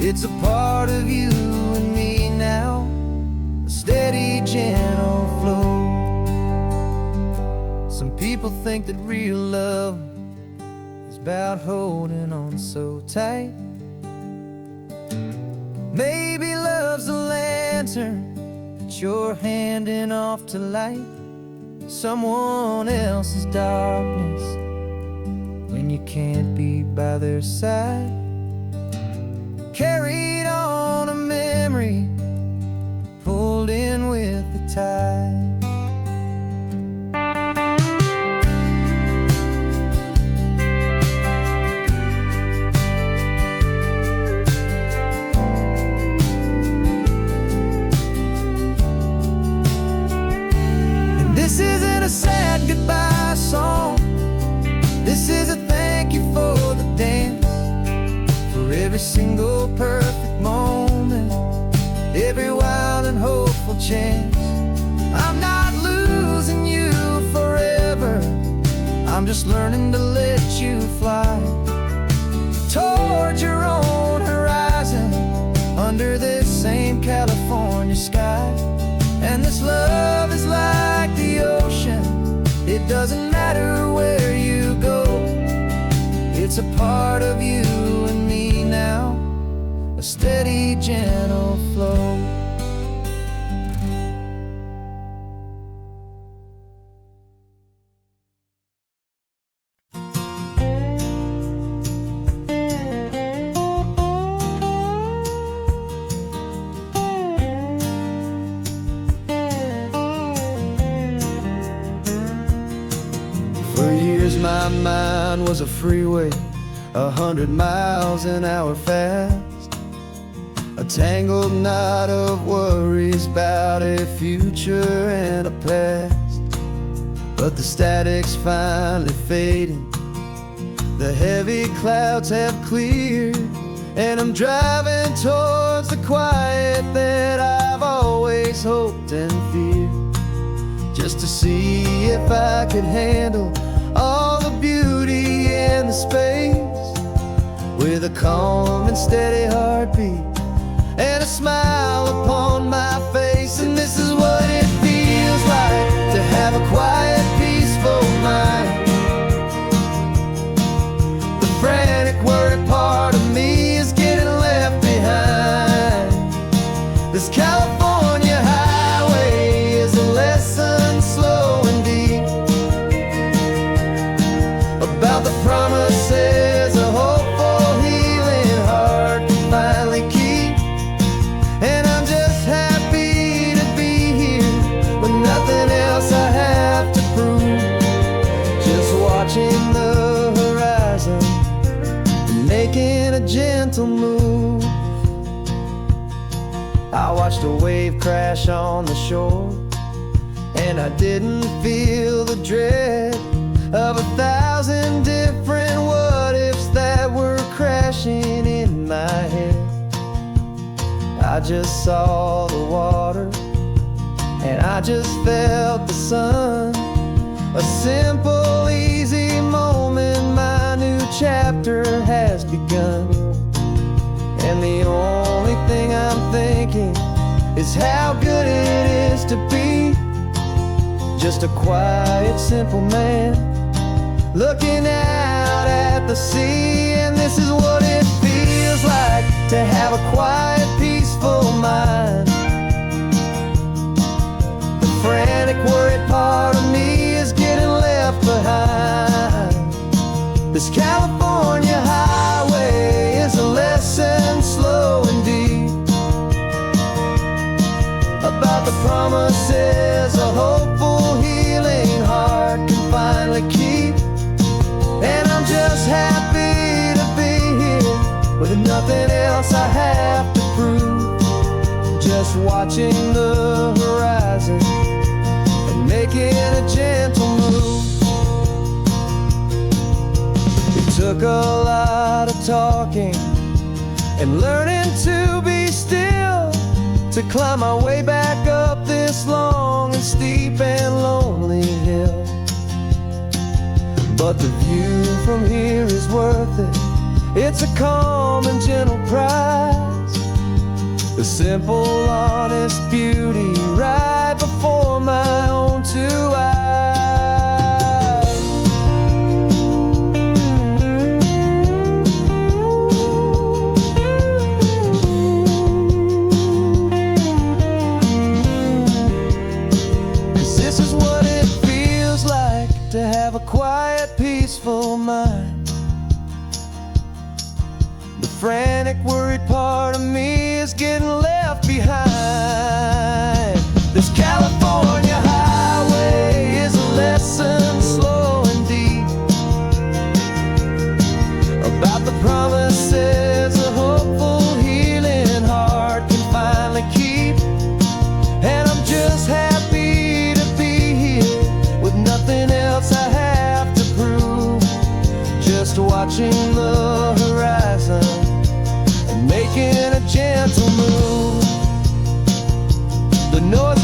It's a part of you and me now, a steady, gentle flow. Some people think that real love is about holding on so tight. Maybe love's a lantern that you're handing off to light someone else's darkness when you can't be by their side. Carried on a memory, pulled in with the tide. This isn't a sad goodbye song, this is a thank you for the dance, for every single perfect moment, every wild and hope chance. I'm not losing you forever, I'm just learning to let you fly towards your own horizon, under this same California sky. And this love is like the ocean, it doesn't matter where you go, it's a part of you and me now, a steady, gentle flow. For years my mind was a freeway, 100 miles an hour fast, a tangled knot of worries about a future and a past. But the static's finally fading, the heavy clouds have cleared, and I'm driving towards the quiet that I've always hoped and feared, just to see if I could handle all the beauty and the space, with a calm and steady heartbeat and a smile upon my face. And this is what it feels like to have a quiet, peaceful mind. The frantic, worried part of me is getting left behind. This California highway is a lesson slow and deep about the promises a hopeful, healing heart can finally keep. And I'm just happy to be here with nothing else I have to prove, just watching the horizon and making a gentle move. I watched a wave crash on the shore, and I didn't feel the dread of 1,000 different what-ifs that were crashing in my head. I just saw the water, and I just felt the sun. A simple, easy moment, my new chapter has begun. And the only thing I'm thinking is how good it is to be just a quiet, simple man looking out at the sea. And this is what it feels like to have a quiet, peaceful mind. The frantic, worried part of me is getting left behind. This California highway is a lesson slow and deep about the promises a hopeful, healing heart can finally keep. And I'm just happy to be here with nothing else I have to prove, just watching the horizon and making a gentle move. It took a lot of talking and learning to be still to climb my way back up this long and steep and lonely hill. But the view from here is worth it, it's a calm and gentle prize, the simple, honest beauty right before my own two eyes. This is what it feels like to have a quiet, peaceful mind. The frantic, worried part of me is getting left behind. This California highway is a lesson slow and deep about the promises a hopeful, healing heart can finally keep. And I'm just happy to be here with nothing else I have to prove, just watching the horizon and making a gentle move. The north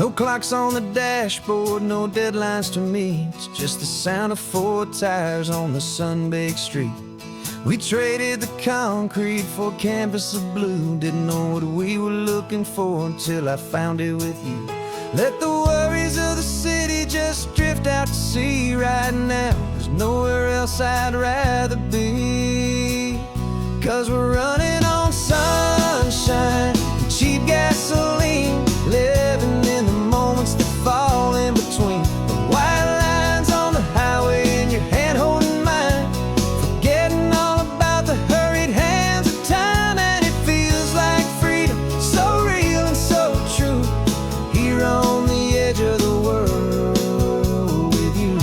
No clocks on the dashboard, no deadlines to meet. It's just the sound of 4 tires on the sun-baked street. We traded the concrete for a canvas of blue. Didn't know what we were looking for until I found it with you. Let the worries of the city just drift out to sea right now. There's nowhere else I'd rather be. 'Cause we're running on sunshine and cheap gasoline, living in the moments that fall in between. The white lines on the highway and your hand holding mine, forgetting all about the hurried hands of time. And it feels like freedom, so real and so true, here on the edge of the world with you.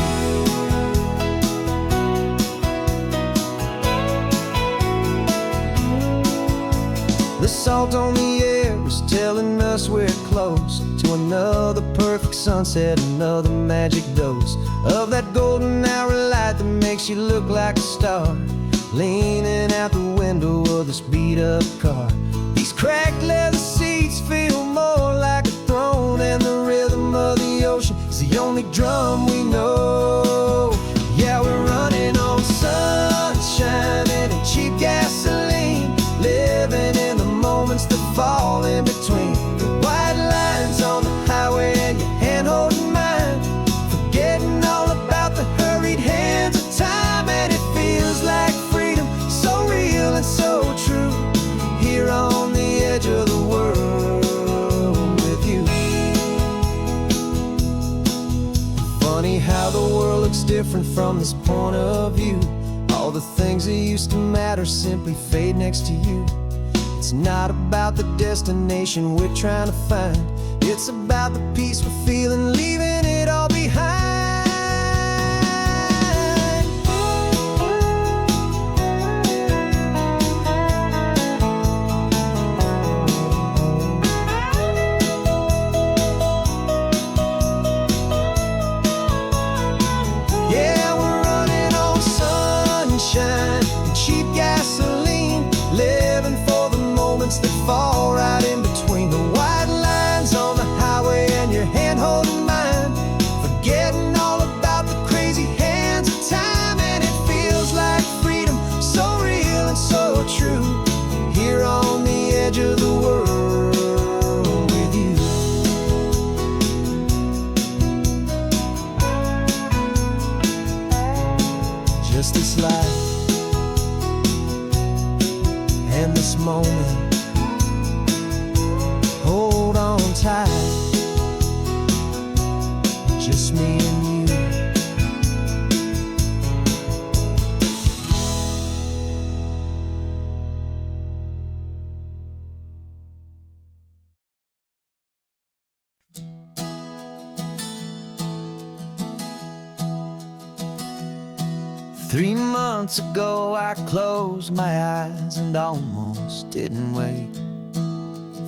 The salt on the air is telling us we're close to another perfect sunset, another magic dose of that golden hour light that makes you look like a star, leaning out the window of this beat-up car. These cracked leather seats feel more like a throne, and the rhythm of the ocean is the only drum we know. Yeah, we're running on sunshine and a cheap gasoline, living in the moments that fall in between. The white lines on the highway and your hand holding mine, forgetting all about the hurried hands of time. And it feels like freedom, so real and so true, here on the edge of the world with you. Funny how the world looks different from this point of view. All the things that used to matter simply fade next to you. It's not about the destination we're trying to find, it's about the peace we're feeling, leaving it all behind. Yeah, we're running on sunshine and cheap gasoline, living for the moments that fall right in between. The white lines on the highway and your hand holding mine, forgetting all about the crazy hands of time. And it feels like freedom, so real and so true, here on the edge of the world with you. Just this life and this moment, hold on tight, just me and you. Three months ago I closed my eyes and almost didn't wait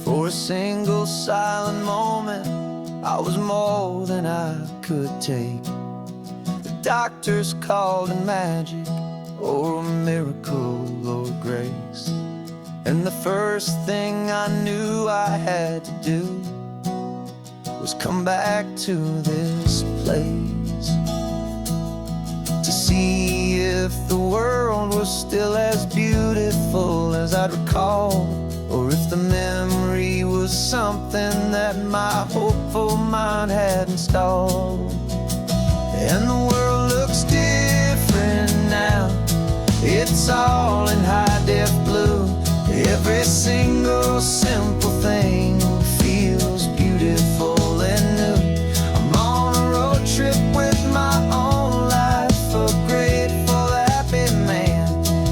for a single silent moment. I was more than I could take. The doctors called it magic, or a miracle, or grace. And the first thing I knew I had to do was come back to this place, to see if the world was still as beautiful as I'd recall, or if the memory was something that my hopeful mind had installed. And the world looks different now, it's all in high-def blue. Every single simple thing feels beautiful and new. I'm on a road trip with my own life, a grateful, happy man,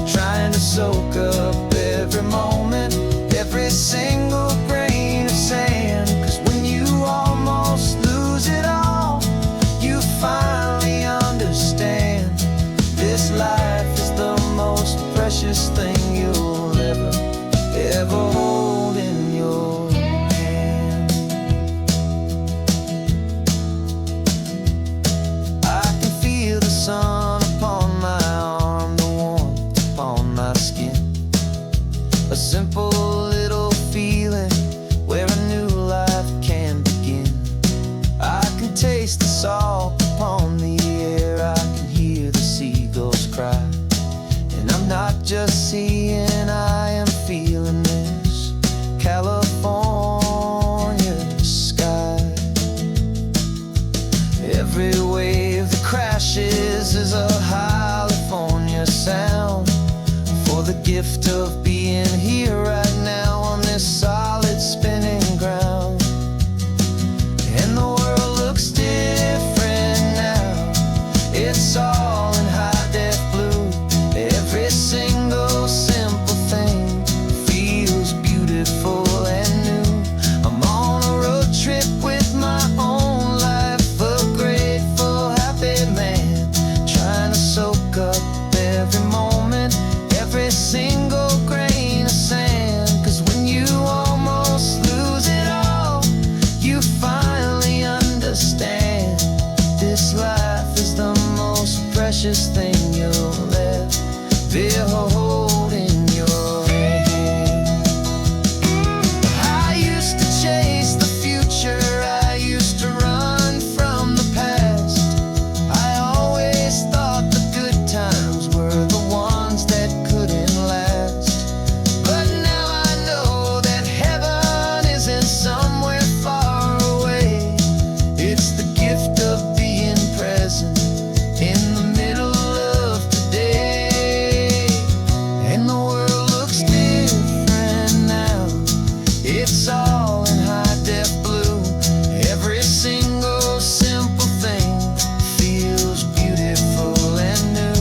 trying to soak up every moment, every single grain of sand. 'Cause when you almost lose it all, you finally understand this life is the most precious thing you'll ever hold. This is a California sound for the gift of being here right now on this solid spinning ground. And the world looks different now. It's all in high def blue. Every single simple thing feels beautiful and new. I'm on a road trip with my own life, a grateful, happy man, trying to soak up every moment, every single grain of sand. 'Cause when you almost lose it all, you finally understand this life is the most precious thing you'll ever hold in your hand. I used to chase the future, I used to run from the past. I always thought the good times were the ones that couldn't last. But now I know that heaven isn't somewhere far away. It's the gift of being present in the middle of today. And the world looks different now. It's all in high def blue. Every single simple thing feels beautiful and new.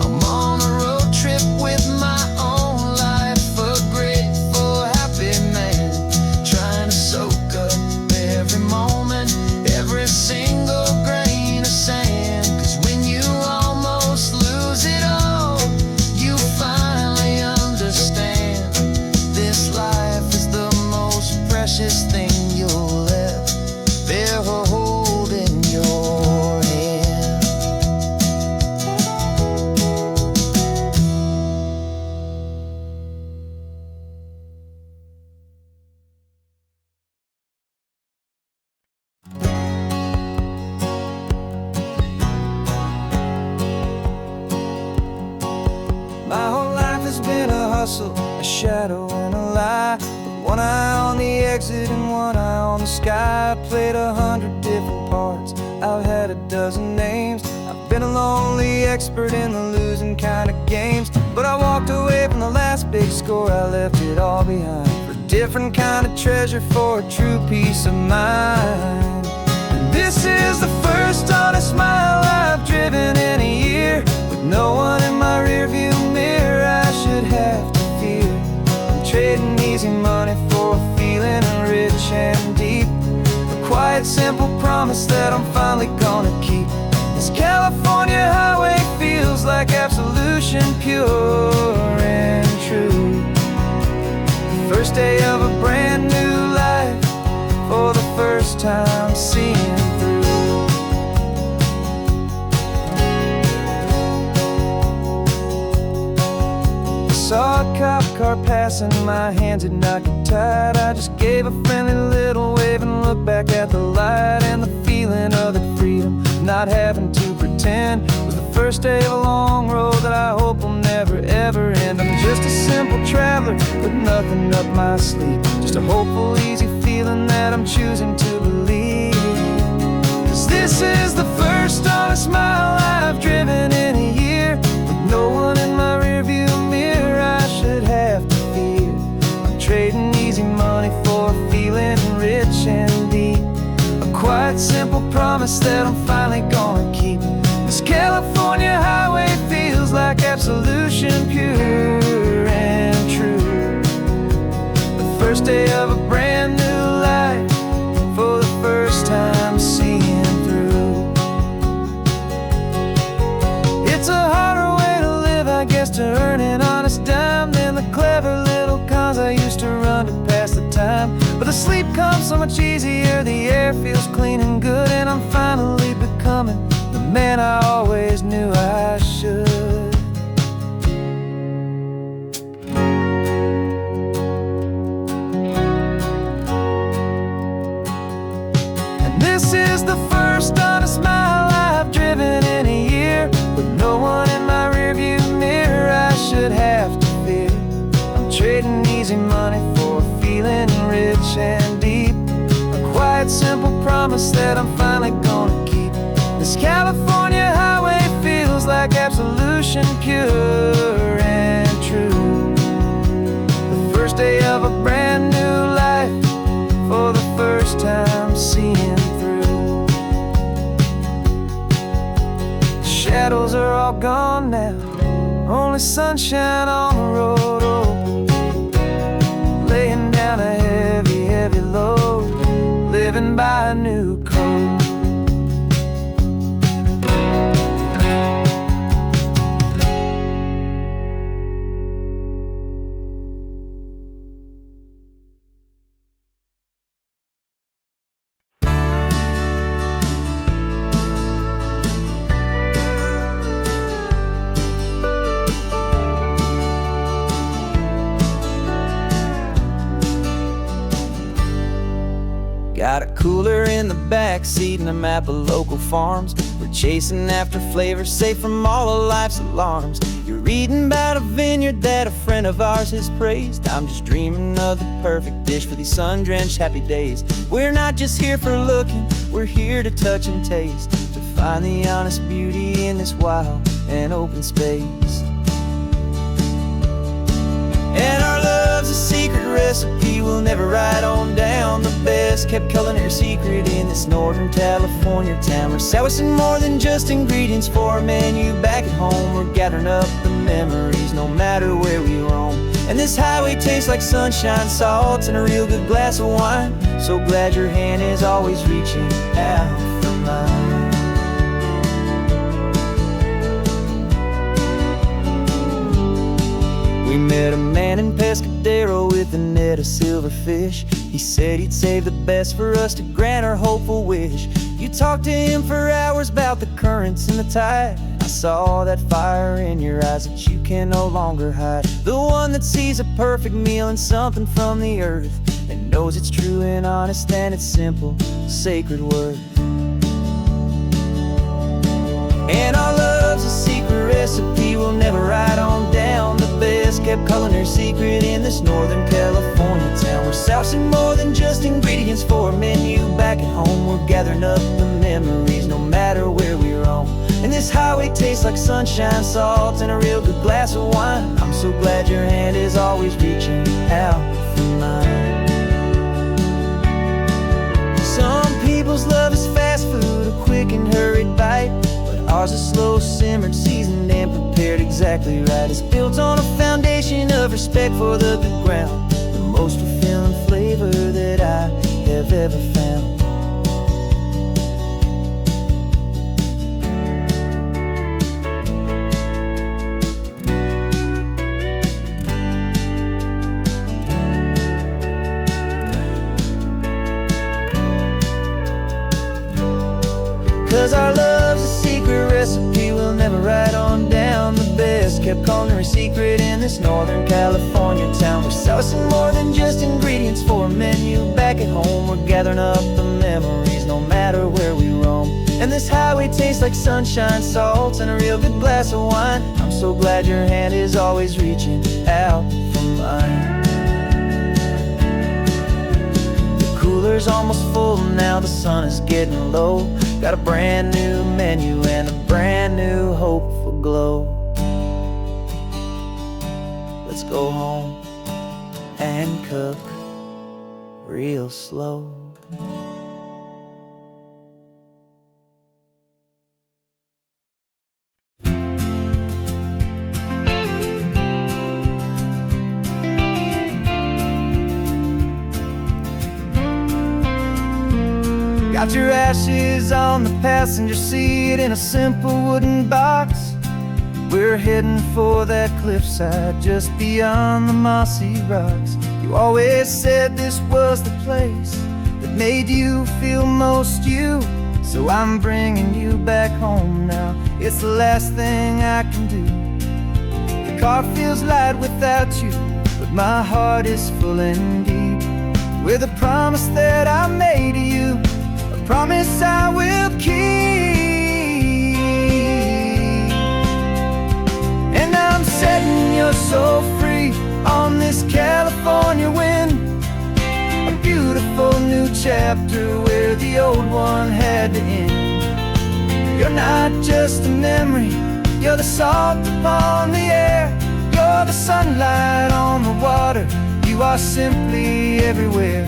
I'm on a road trip with my own life, a grateful, happy man, trying to soak up every moment, every single grain of sand. 'Cause when you almost lose it all, you finally understand this life is the most precious thing you'll ever hold in your hand. My whole life has been a hustle, a shadow and a lie. With one eye on the exit and one eye on the sky. I played 100 different parts, I've had a dozen names. I've been a lonely expert in the losing kind of games. But I walked away from the last big score, I left it all behind for a different kind of treasure, for a true peace of mind. And this is the first honest mile I've driven in a year, with no one in my rearview mirror I should have to fear. I'm trading easy money for a feeling rich and deep, a quiet, simple promise that I'm finally gonna keep. This California highway feels like absolution, pure and true. First day of a brand new life, for the first time seeing through. Saw a cop car passing, my hands had not get tied. I just gave a friendly little wave and looked back at the light. And the feeling of the freedom, not having to pretend, was the first day of a long road that I hope will never ever end. I'm just a simple traveler with nothing up my sleeve, just a hopeful, easy feeling that I'm choosing to believe. 'Cause this is the first honest mile I've driven in a year, with no one in my rearview mirror I should have to fear. I'm trading easy money for a feeling rich and deep, a quiet, simple promise that I'm finally gonna keep. This California highway feels like absolution, pure and true. The first day of a brand new life, for the first time seeing through. It's a harder way to live, I guess, to earn an honest dime than the clever little cons I used to run to pass the time. But the sleep comes so much easier, the air feels clean and good, and I'm finally becoming the man I always knew I should. And this is the first honest mile I've driven in a year, with no one in my rearview mirror I should have to fear. I'm trading easy money for a feeling rich and deep, a quiet, simple promise that I'm finally gonna keep. This California highway feels are all gone now. Only sunshine on the road, oh, laying down a heavy, heavy load, living by a new code. Got a cooler in the back seat and a map of local farms. We're chasing after flavors safe from all of life's alarms. You're reading about a vineyard that a friend of ours has praised. I'm just dreaming of the perfect dish for these sun-drenched happy days. We're not just here for looking, we're here to touch and taste, to find the honest beauty in this wild and open space. And our love's a secret recipe we'll never write on down. The best kept culinary secret in this Northern California town. We're sourcing more than just ingredients for a menu back at home. We're gathering up the memories no matter where we roam. And this highway tastes like sunshine, salt, and a real good glass of wine. So glad your hand is always reaching out for mine. We met a man in Pescadero with a net of silverfish. He said he'd save the best for us to grant our hopeful wish. You talked to him for hours about the currents and the tide. I saw that fire in your eyes that you can no longer hide. The one that sees a perfect meal and something from the earth, and knows it's true and honest and it's simple, sacred worth. And our love's a secret recipe we'll never write on down. The best kept culinary secret in this Northern California town. We're sourcing more than just ingredients for a menu back at home. We're gathering up the memories no matter where we roam. And this highway tastes like sunshine, salt, and a real good glass of wine. I'm so glad your hand is always reaching out for mine. Some people's love is fast food, a quick and hurried bite. Ours is slow simmered, seasoned, and prepared exactly right. It's built on a foundation of respect for the good ground, the most fulfilling flavor that I have ever found. 'Cause our love's a secret recipe we'll never write on down. The best kept culinary secret in this Northern California town. We're sourcing more than just ingredients for a menu back at home. We're gathering up the memories no matter where we roam. And this highway tastes like sunshine, salt, and a real good glass of wine. I'm so glad your hand is always reaching out for mine. Cooler's almost full now, the sun is getting low. Got a brand new menu and a brand new hopeful glow. Let's go home and cook real slow. Got your ashes on the passenger seat in a simple wooden box. We're heading for that cliffside just beyond the mossy rocks. You always said this was the place that made you feel most you. So I'm bringing you back home now. It's the last thing I can do. The car feels light without you, but my heart is full and deep with a promise that I made to you. Promise I will keep. And I'm setting your soul free on this California wind. A beautiful new chapter where the old one had to end. You're not just a memory, you're the salt upon the air. You're the sunlight on the water, you are simply everywhere.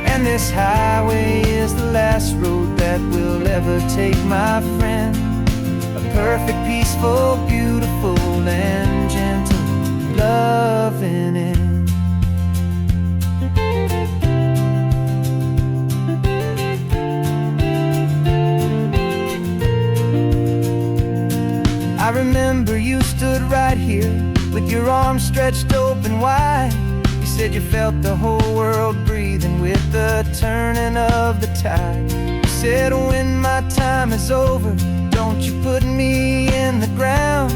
And this highway is the last road that we'll ever take, my friend. I perfect, peaceful, beautiful, and gentle, loving end. I remember you stood right here with your arms stretched open wide. You said you felt the whole world breathing with the turning of the tide. You said, when my time is over, don't you put me in the ground.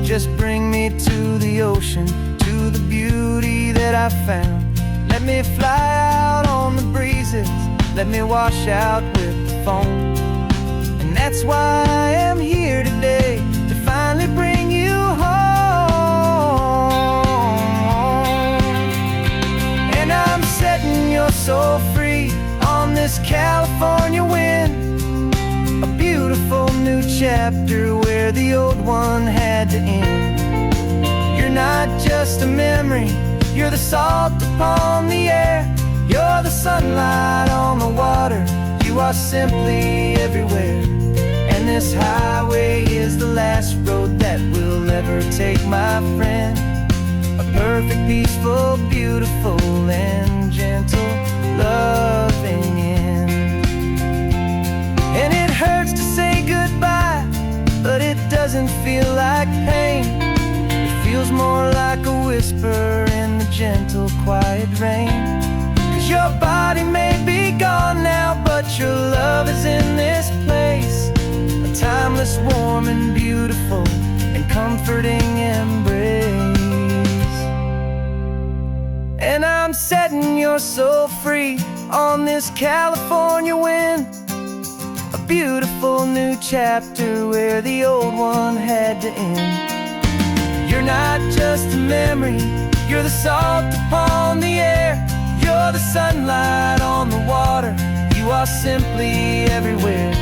Just bring me to the ocean, to the beauty that I found. Let me fly out on the breezes, let me wash out with the foam. And that's why I am here today, to finally bring you home. And I'm setting your soul free on this California wind, a beautiful new chapter where the old one had to end. You're not just a memory, you're the salt upon the air, you're the sunlight on the water, you are simply everywhere. And this highway is the last road that we'll ever take, my friend. A perfect, peaceful, beautiful, and gentle, loving end. And it hurts to say goodbye, but it doesn't feel like pain. It feels more like a whisper in the gentle, quiet rain. 'Cause your body may be gone now, but your love is in this place, a timeless, warm, and beautiful, and comforting embrace. And I'm setting your soul free on this California wind, a beautiful new chapter where the old one had to end. You're not just a memory, you're the salt upon the air, you're the sunlight on the water, you are simply everywhere.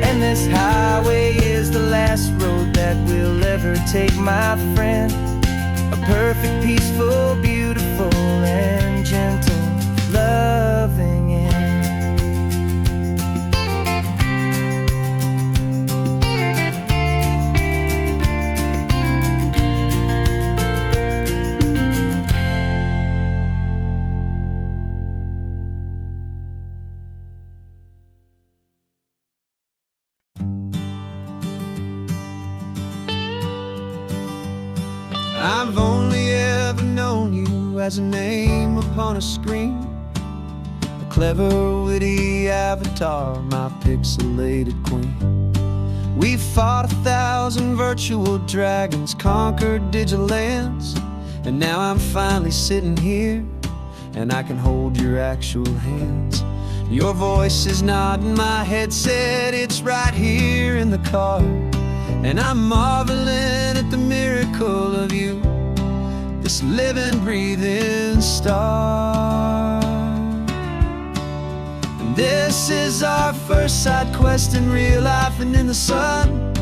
And this highway is the last road that we'll ever take, my friend. A perfect, peaceful, beautiful, and gentle, loving end. I've only ever known you as a name upon a screen, a clever, witty avatar, my pixelated queen. We fought 1,000 virtual dragons, conquered digital lands, and now I'm finally sitting here, and I can hold your actual hands. Your voice is not in my headset, it's right here in the car, and I'm marveling at the miracle of you, this living, breathing star. And this is our first side quest in real life and in the sun.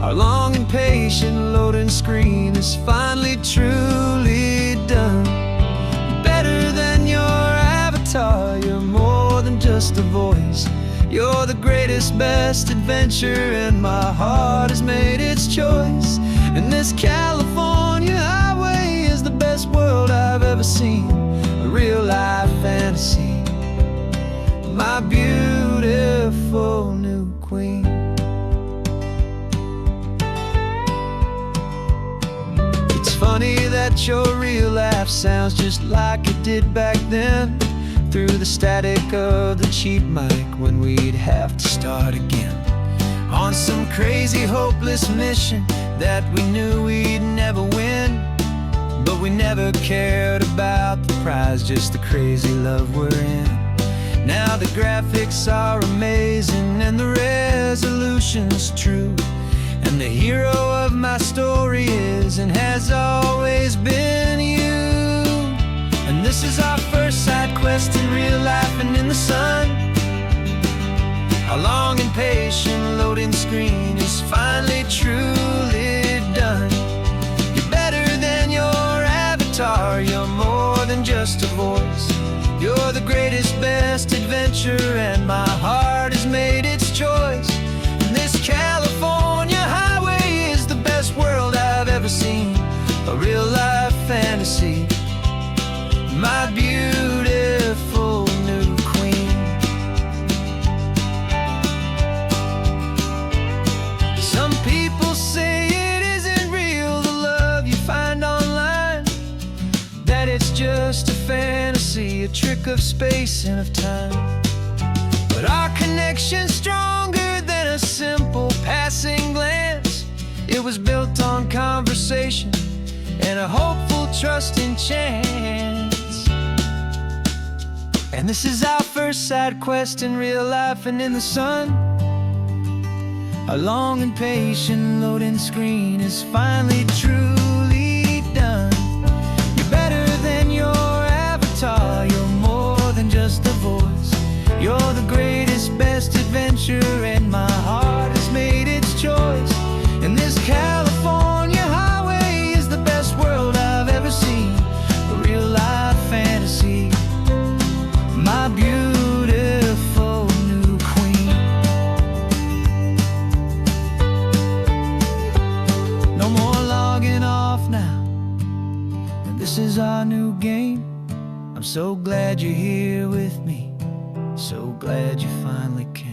Our long and patient loading screen is finally truly done. You're better than your avatar, you're more than just a voice. You're the greatest, best adventure, and my heart has made its choice. And this California highway is the best world I've ever seen, a real life fantasy, my beautiful new queen. It's funny that your real life sounds just like it did back then, through the static of the cheap mic when we'd have to start again, on some crazy, hopeless mission that we knew we'd never win. But we never cared about the prize, just the crazy love we're in. Now the graphics are amazing and the resolution's true, and the hero of my story is and has always been you. And this is our first side quest in real life and in the sun. Our long and patient loading screen is finally truly done. You're better than your avatar, you're more than just a voice. You're the greatest, best adventure, and my heart has made its choice. And this California seen, a real life fantasy. My beautiful new queen. Some people say it isn't real, the love you find online, that it's just a fantasy, a trick of space and of time. But our connection's stronger than a simple passing glance. It was built on conversation and a hopeful, trusting chance. And this is our first side quest in real life and in the sun. Our long and patient loading screen is finally truly done. You're better than your avatar, you're more than just a voice. You're the greatest, best adventure, and my heart has made its choice. And this California highway is the best world I've ever seen, a real life fantasy. My beautiful new queen. No more logging off now, and this is our new game. I'm so glad you're here with me, so glad you finally came.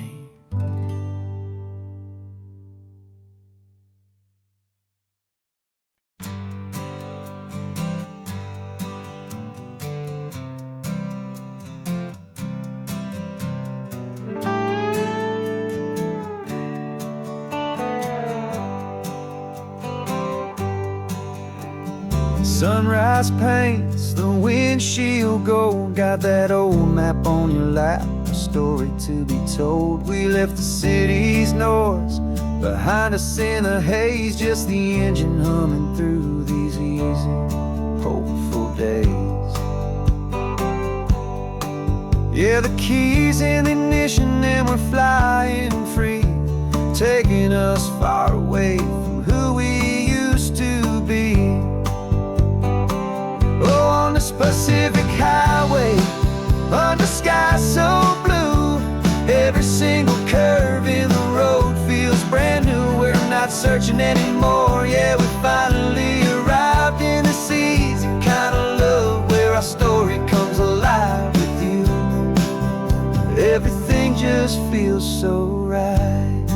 Sunrise paints the windshield gold. Got that old map on your lap, a story to be told. We left the city's noise behind us in the haze, just the engine humming through these easy, hopeful days. Yeah, the keys in the ignition and we're flying free, taking us far away from who we used to be. Oh, on this Pacific highway, under sky so blue, every single curve in the road feels brand new. We're not searching anymore, yeah, we finally arrived in this easy kind of love, where our story comes alive with you. Everything just feels so right.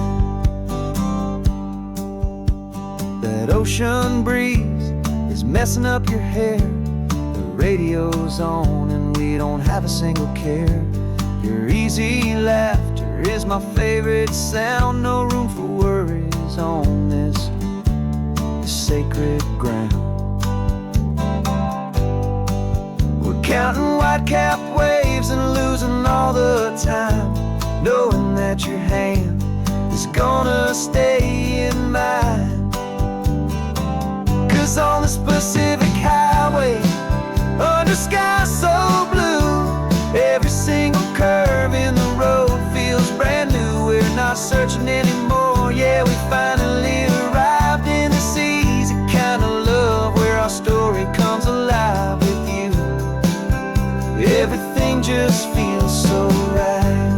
That ocean breeze is messing up your hair, radio's on and we don't have a single care. Your easy laughter is my favorite sound. No room for worries on this sacred ground. We're counting white-capped waves and losing all the time, knowing that your hand is gonna stay in mine. 'Cause on this Pacific highway, under sky so blue, every single curve in the road feels brand new. We're not searching anymore, yeah, we finally arrived in this easy kind of love, where our story comes alive with you. Everything just feels so right.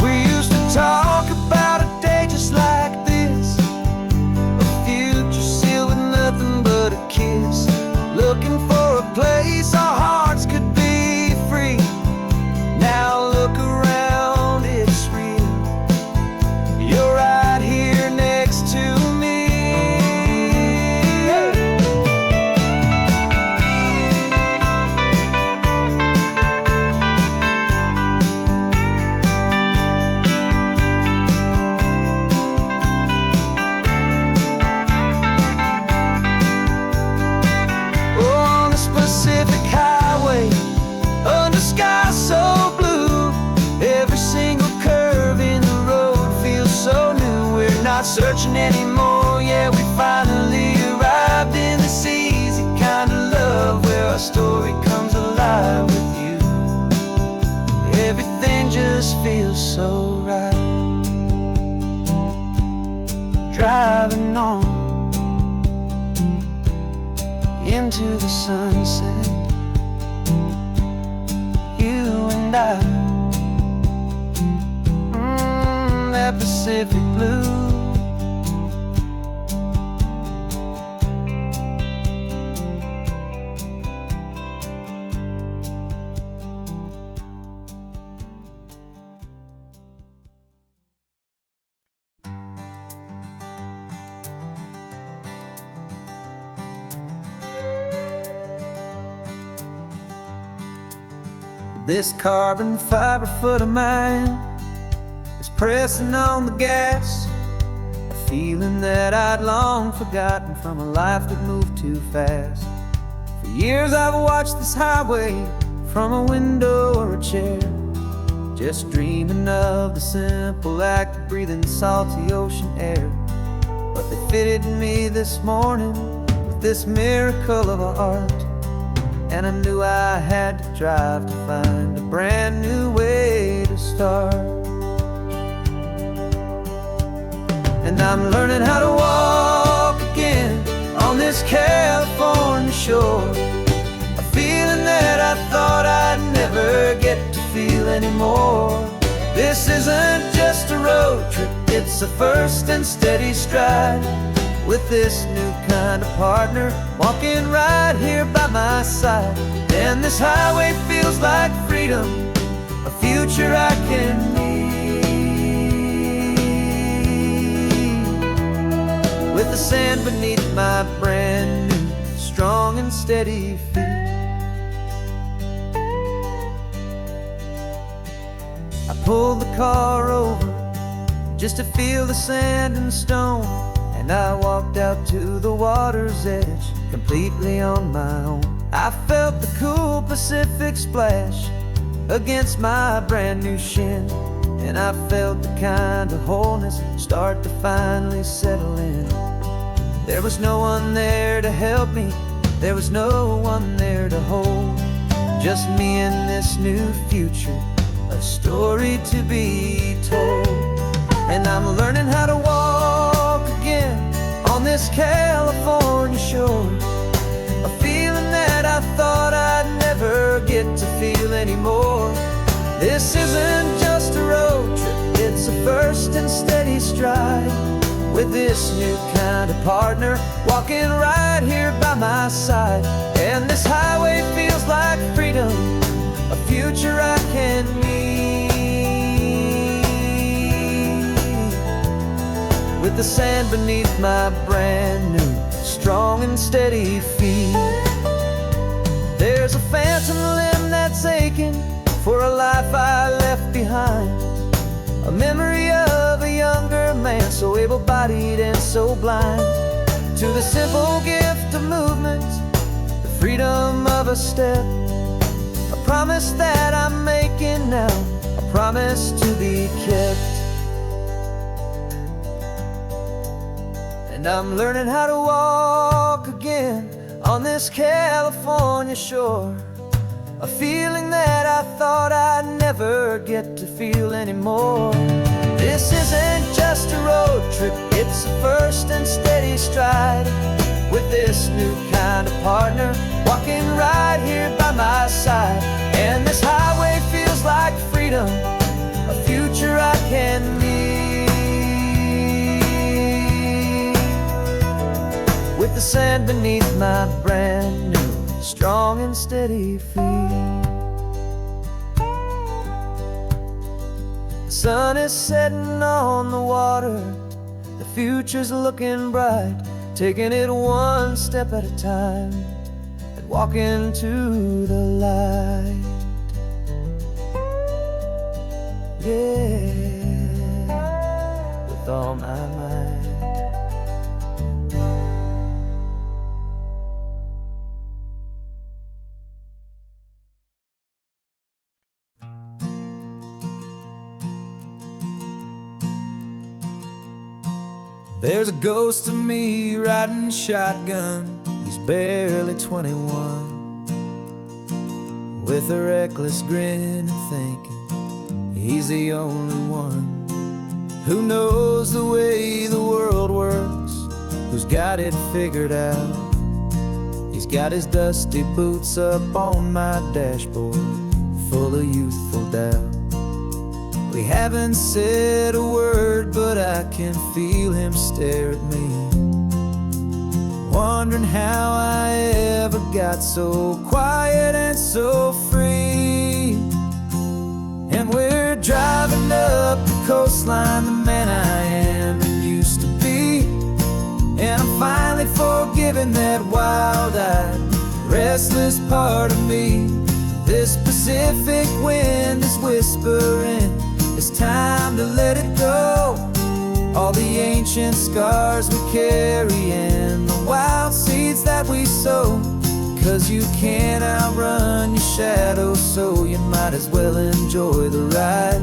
We used to talk about a day just like this, a future sealed with nothing but a kiss, looking for a place our hearts could be free. Now look around, it's real. You're right here next to me. Pacific highway, under sky so blue, every single curve in the road feels so new. We're not searching anymore, yeah, we finally arrived in this easy kind of love, where our story comes alive with you. Everything just feels so right. Driving on into the sunset, you and I, that Pacific blue, This carbon fiber foot of mine is pressing on the gas, a feeling that I'd long forgotten from a life that moved too fast. For years I've watched this highway from a window or a chair, just dreaming of the simple act of breathing salty ocean air. But they fitted me this morning with this miracle of art, and I knew I had to drive to find a brand new way to start. And I'm learning how to walk again on this California shore, a feeling that I thought I'd never get to feel anymore. This isn't just a road trip, it's a first and steady stride, with this new kind of partner walking right here by my side. And this highway feels like freedom, a future I can need, with the sand beneath my brand new strong and steady feet. I pulled the car over just to feel the sand and stone, and I walked out to the water's edge completely on my own. I felt the cool Pacific splash against my brand new shin, and I felt the kind of wholeness start to finally settle in. There was no one there to help me, there was no one there to hold, just me and this new future, a story to be told. And I'm learning how to walk again on this California shore, a feeling that I thought I'd never get to feel anymore. This isn't just a road trip, it's a first and steady stride, with this new kind of partner walking right here by my side. And this highway feels like freedom, a future I can need, with the sand beneath my brand new strong and steady feet. There's a phantom limb that's aching for a life I left behind, a memory of a younger man so able-bodied and so blind, to the simple gift of movement, the freedom of a step, a promise that I'm making now, a promise to be kept. And I'm learning how to walk again on this California shore, a feeling that I thought I'd never get to feel anymore. This isn't just a road trip, it's a first and steady stride, with this new kind of partner walking right here by my side. And this highway feels like freedom, a future I can need, with the sand beneath my brand new strong and steady feet. The sun is setting on the water, the future's looking bright, taking it one step at a time and walking to the light. Yeah, with all my might. There's a ghost of me riding shotgun, he's barely 21, with a reckless grin and thinking he's the only one who knows the way the world works, who's got it figured out. He's got his dusty boots up on my dashboard, full of youthful doubt. We haven't said a word, but I can feel him stare at me, wondering how I ever got so quiet and so free. And we're driving up the coastline, the man I am and used to be, and I'm finally forgiving that wild-eyed, restless part of me. This Pacific wind is whispering, it's time to let it go. All the ancient scars we carry and the wild seeds that we sow. 'Cause you can't outrun your shadow, so you might as well enjoy the ride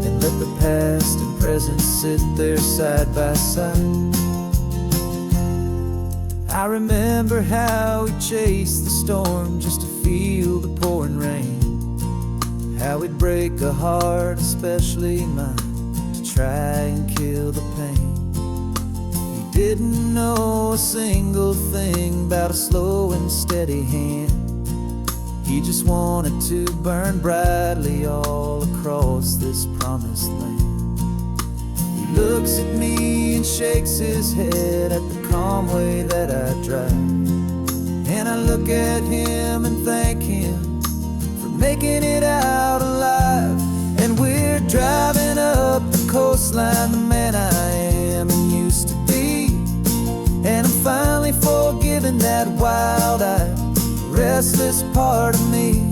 and let the past and present sit there side by side. I remember how we chased the storm just to feel the pouring rain, how we'd break a heart, especially mine, to try and kill the pain. He didn't know a single thing about a slow and steady hand. He just wanted to burn brightly all across this promised land. He looks at me and shakes his head at the calm way that I drive, and I look at him and thank him for making it out alive. And we're driving up the coastline, the man I am and used to be, and I'm finally forgiving that wild-eyed, restless part of me.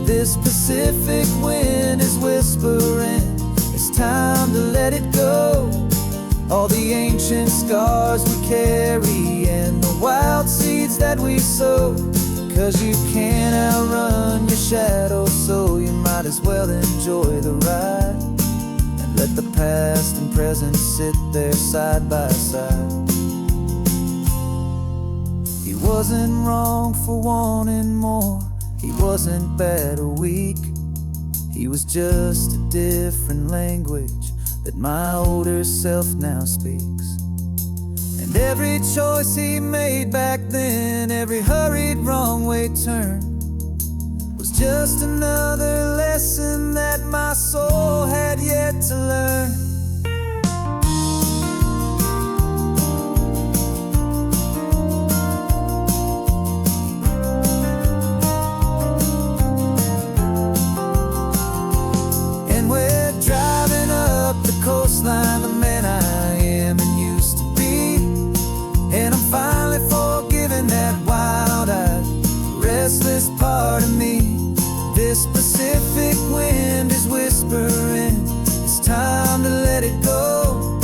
This Pacific wind is whispering, it's time to let it go. All the ancient scars we carry and the wild seeds that we sow. 'Cause you can't outrun your shadow, so you might as well enjoy the ride and let the past and present sit there side by side. He wasn't wrong for wanting more, he wasn't bad or weak. He was just a different language that my older self now speaks. And every choice he made back then, every hurried wrong way turn, was just another lesson that my soul had yet to learn. Coastline, the man I am and used to be, and I'm finally forgiving that wild-eyed, restless part of me. This Pacific wind is whispering, it's time to let it go.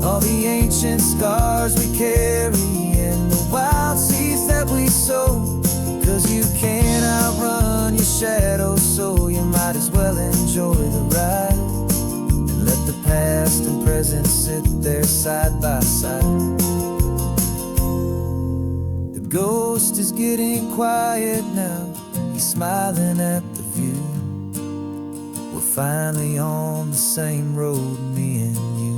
All the ancient scars we carry and the wild seeds that we sow. 'Cause you can't outrun your shadow, so you might as well enjoy the ride. Let the past and present sit there side by side. The ghost is getting quiet now, he's smiling at the view. We're finally on the same road, me and you.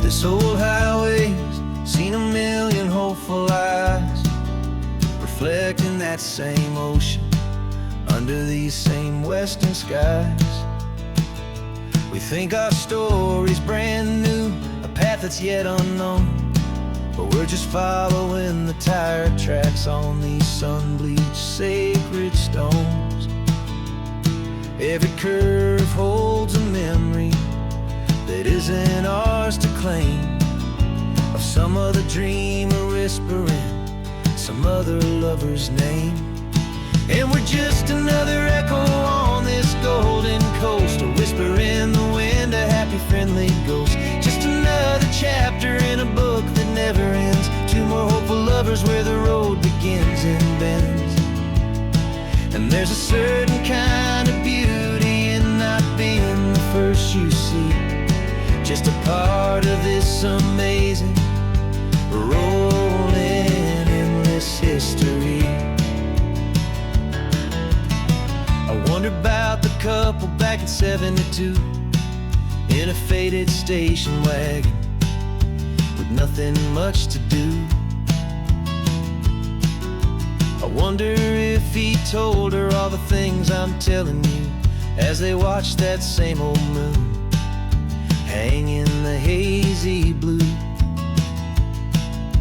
This old highway's seen a million hopeful eyes, reflecting that same ocean under these same western skies. We think our story's brand new, a path that's yet unknown, but we're just following the tire tracks on these sun-bleached sacred stones. Every curve holds a memory that isn't ours to claim, of some other dreamer whispering some other lover's name. And we're just another echo on this golden coast, a whisper in the wind, a happy friendly ghost. Just another chapter in a book that never ends, two more hopeful lovers where the road begins and bends. And there's a certain kind of beauty in not being the first you see, just a part of this amazing, rolling, endless history. I wonder about the couple back in '72 in a faded station wagon with nothing much to do. I wonder if he told her all the things I'm telling you as they watched that same old moon hang in the hazy blue.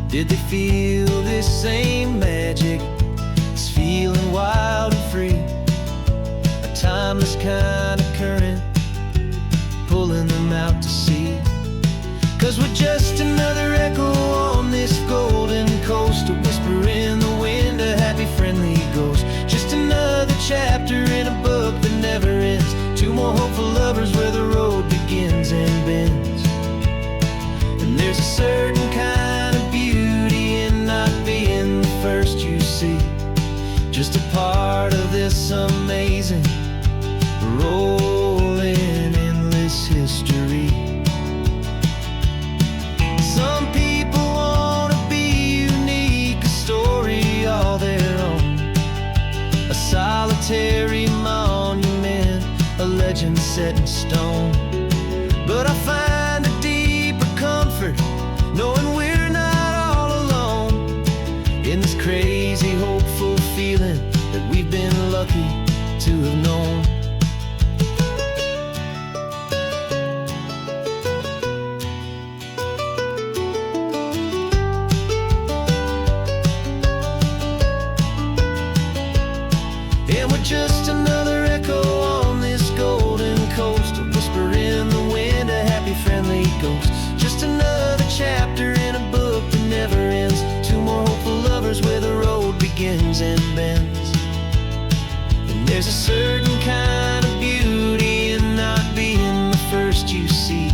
Did they feel this same magic, this feeling wild and free, a timeless kind of current pulling them out to sea? 'Cause we're just another echo on this golden coast, a whisper in the wind, a happy friendly ghost. Just another chapter in a book that never ends, two more hopeful lovers where the road begins and bends. And there's a certain kind of beauty in not being the first you see, just a part of this amazing rolling endless history. Some people want to be unique, a story all their own, a solitary monument, a legend set in stone. But I find a deeper comfort knowing we're not all alone in this crazy, hopeful feeling that we've been lucky to have known. And we're just another echo on this golden coast, a whisper in the wind, a happy friendly ghost. Just another chapter in a book that never ends, two more hopeful lovers where the road begins and bends. And there's a certain kind of beauty in not being the first you see,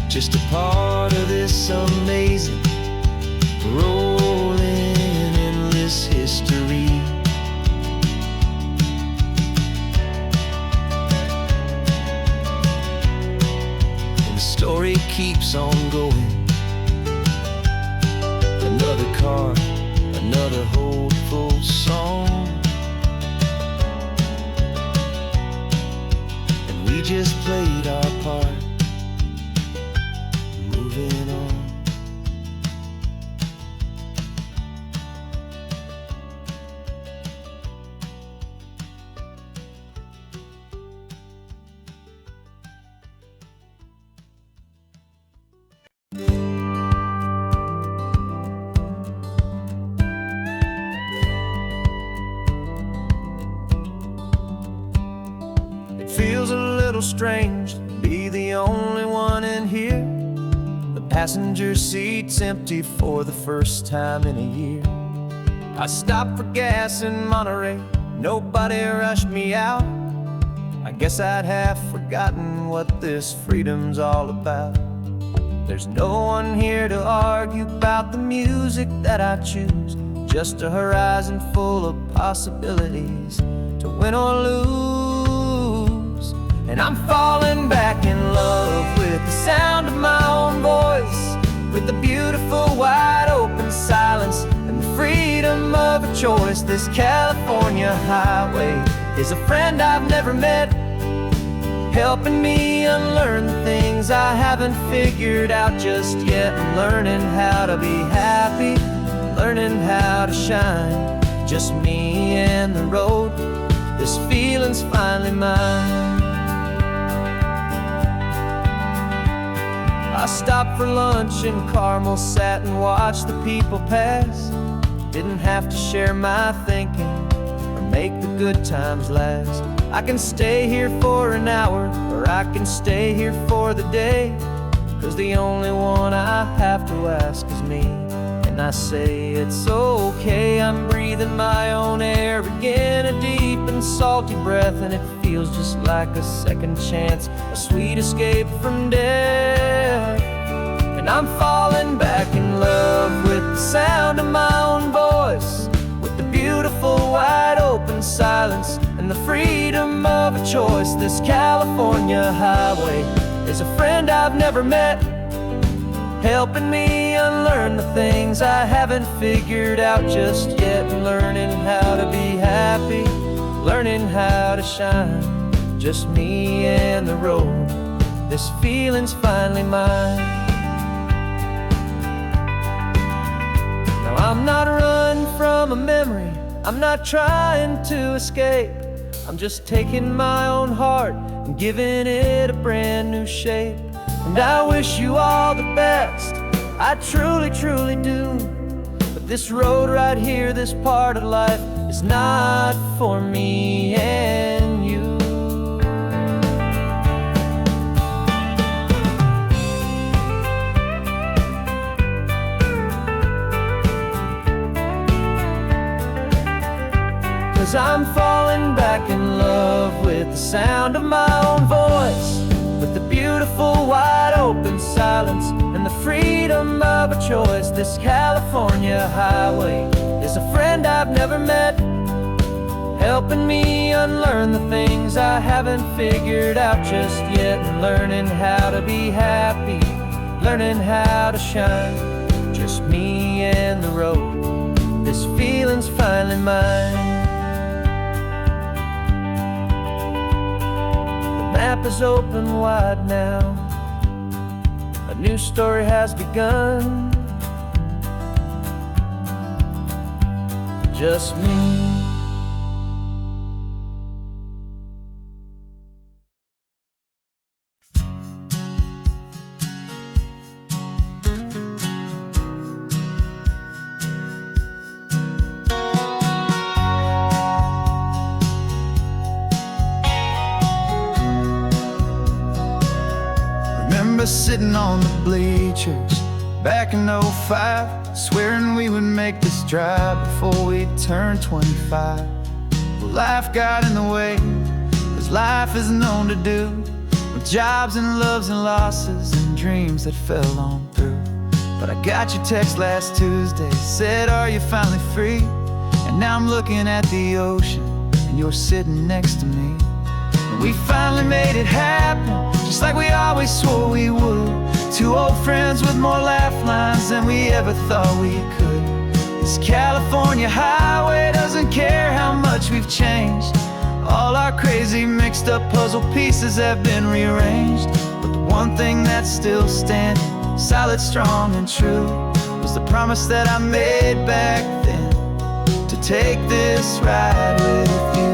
just a part of this amazing rolling endless history. Story keeps on going. Another car, another hopeful song, and we just played our part, moving on. Feels a little strange to be the only one in here. The passenger seat's empty for the first time in a year. I stopped for gas in Monterey, nobody rushed me out. I guess I'd have forgotten what this freedom's all about. There's no one here to argue about the music that I choose, just a horizon full of possibilities to win or lose. And I'm falling back in love with the sound of my own voice, with the beautiful wide open silence and the freedom of a choice. This California highway is a friend I've never met, helping me unlearn the things I haven't figured out just yet. I'm learning how to be happy, learning how to shine, just me and the road. This feeling's finally mine. I stopped for lunch in Carmel, sat and watched the people pass. Didn't have to share my thinking or make the good times last. I can stay here for an hour, or I can stay here for the day, 'cause the only one I have to ask is me. And I say it's okay, I'm breathing my own air again, a deep and salty breath, and it feels just like a second chance, a sweet escape from death. And I'm falling back in love with the sound of my own voice, with the beautiful wide open silence and the freedom of a choice. This California highway is a friend I've never met, helping me unlearn the things I haven't figured out just yet. Learning how to be happy, learning how to shine, just me and the road. This feeling's finally mine. Now I'm not running from a memory, I'm not trying to escape, I'm just taking my own heart and giving it a brand new shape. And I wish you all the best, I truly, truly do. But this road right here, this part of life, is not for me and you. Cause I'm falling back in love with the sound of my own voice, with the beautiful wide open silence and the freedom of a choice. This California highway is a friend I've never met, helping me unlearn the things I haven't figured out just yet, and learning how to be happy, learning how to shine. Just me and the road, this feeling's finally mine. The map is open wide now, a new story has begun. Just me. Remember sitting on the bleachers back in '05, swearing we would make this drive before we turned 25. Well, life got in the way, as life is known to do, with jobs and loves and losses and dreams that fell on through. But I got your text last Tuesday, said, are you finally free? And now I'm looking at the ocean, and you're sitting next to me. And we finally made it happen, just like we always swore we would. Two old friends with more laugh lines than we ever thought we could. This California highway doesn't care how much we've changed. All our crazy mixed up puzzle pieces have been rearranged. But the one thing that's still standing, solid, strong, and true, was the promise that I made back then, to take this ride with you.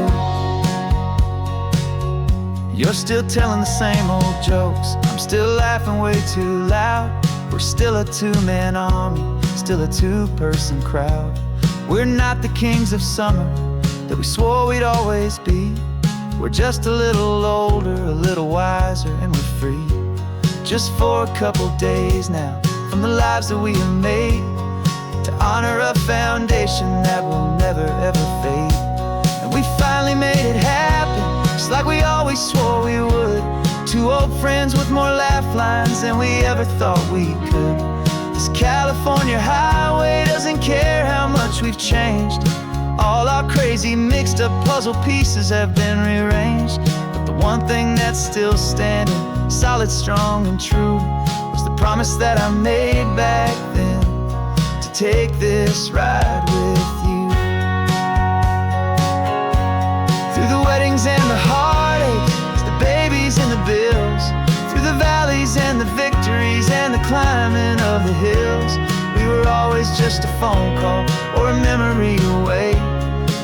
You're still telling the same old jokes, I'm still laughing way too loud. We're still a two-man army, still a two-person crowd. We're not the kings of summer that we swore we'd always be. We're just a little older, a little wiser, and we're free. Just for a couple days now, from the lives that we have made, to honor a foundation that will never ever fade. And we finally made it happen, just like we always swore we would. Two old friends with more laugh lines than we ever thought we could. This California highway doesn't care how much we've changed. All our crazy mixed up puzzle pieces have been rearranged. But the one thing that's still standing, solid, strong, and true, was the promise that I made back then, to take this ride with you. Through the weddings and the heartaches, the babies and the bills, through the valleys and the victories and the climbing of the hills, we were always just a phone call or a memory away,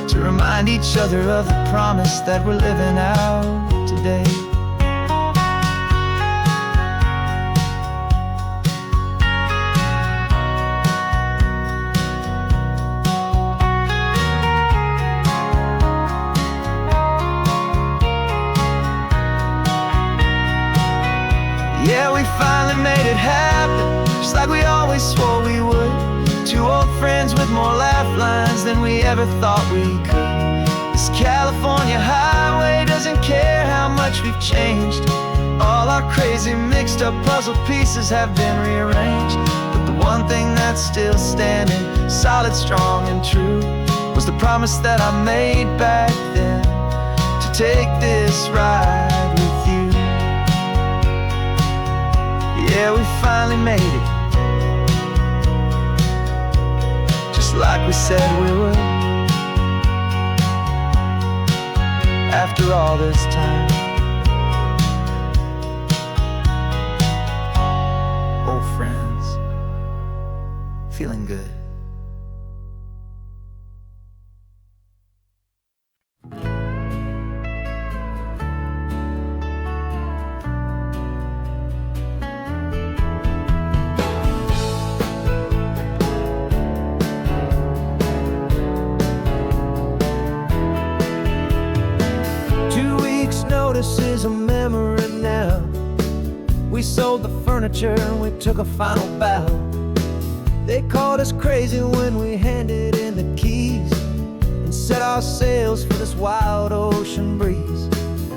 to remind each other of the promise that we're living out today. Yeah, we finally made it happen, just like we always swore we would. Two old friends with more laugh lines than we ever thought we could. This California highway doesn't care how much we've changed. All our crazy mixed up puzzle pieces have been rearranged. But the one thing that's still standing, solid, strong, and true, was the promise that I made back then, to take this ride with you. Yeah, we finally made it, just like we said we would. After all this time, old friends, feeling good. is a memory now. We sold the furniture and we took a final bow. They called us crazy when we handed in the keys and set our sails for this wild ocean breeze.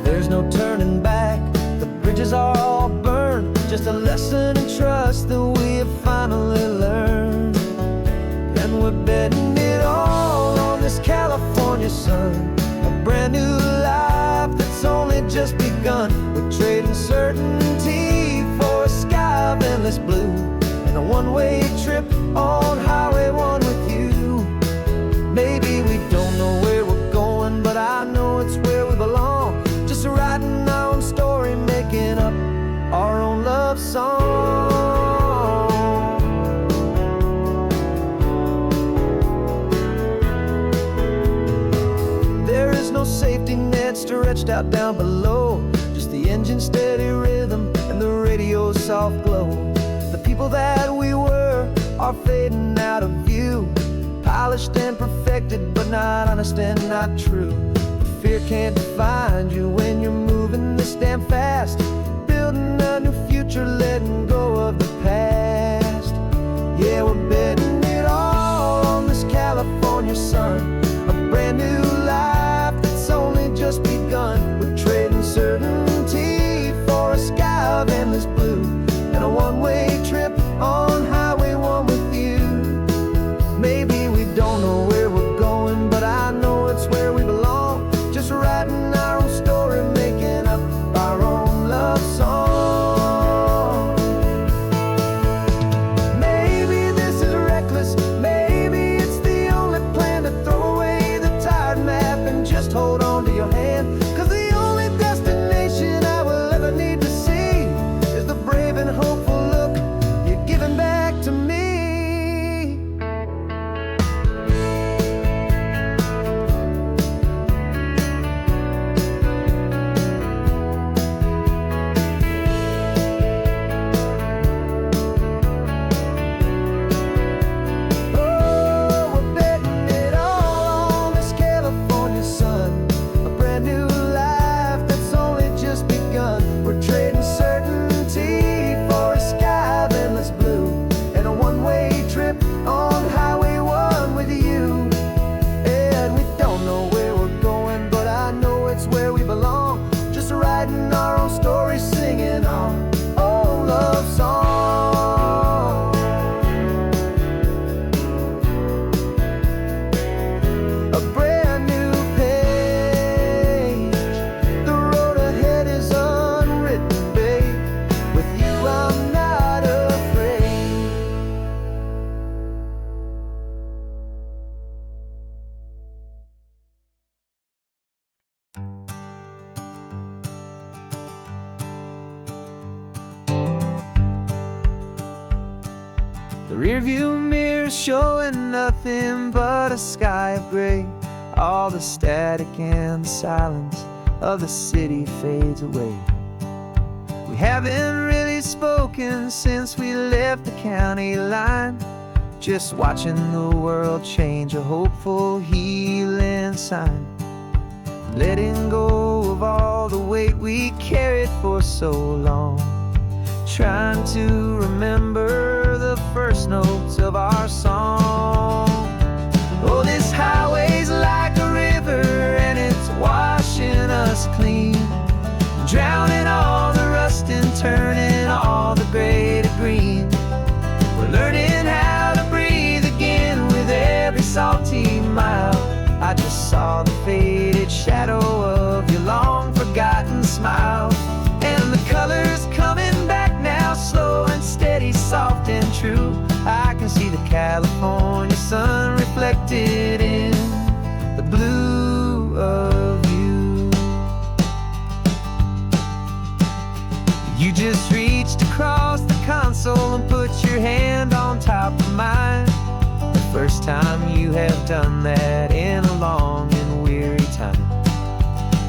There's no turning back, the bridges are all burned. Just a lesson in trust that we have finally learned. And we're betting it all on this California sun, a brand new life that's only just begun. We're trading certainty for a sky of endless blue and a one-way trip on Highway 1 with you. Maybe we don't know where we're going, but I know it's where we belong. Just writing our own story, making up our own love song. There is no safety net stretched out down below, just the engine's steady rhythm and the radio's soft glow. The people that we were are fading out of view, polished and perfected, but not honest and not true. Fear can't define you when you're moving this damn fast, building a new future, letting go of the past. Yeah, we're betting it all on this California sun, a brand new life that's only just begun. We're trading certainty for a sky of endless blue and a one-way trip on Highway 1 with you. Maybe we don't know where we're going, but I know it's where we belong. Just writing our own story, making up our own love song. Maybe this is reckless, maybe it's the only plan to throw away the tired map and just hold on to your hand. 'Cause the only destination I will ever need to see is the brave and hopeful look you're giving back to me. Oh, we're betting it all on this California sun, a brand new life that's only just begun. We're trading certainty for a sky of endless blue and a one-way trip on Highway 1 with you. And we don't know where we're going, but I know it's where we belong. Just writing our own story, singing our own love song. A brand new page, the road ahead is unwritten, babe. With you I'm not afraid. The rearview mirror showing nothing but a sky of gray. All the static and the silence of the city fades away. We haven't really spoken since we left the county line, just watching the world change, a hopeful healing sign. Letting go of all the weight we carried for so long, trying to remember the first notes of our song. Oh, this highway's like a river and it's washing us clean, drowning all the rust and turning all the gray to green. We're learning how to breathe again with every salty mile. I just saw the faded shadow of your long forgotten smile, and the colors coming back now, slow and steady, soft and true. I can see the California sun reflected in the blue of you. You just reached across the console and put your hand on top of mine. The first time you have done that in a long and weary time.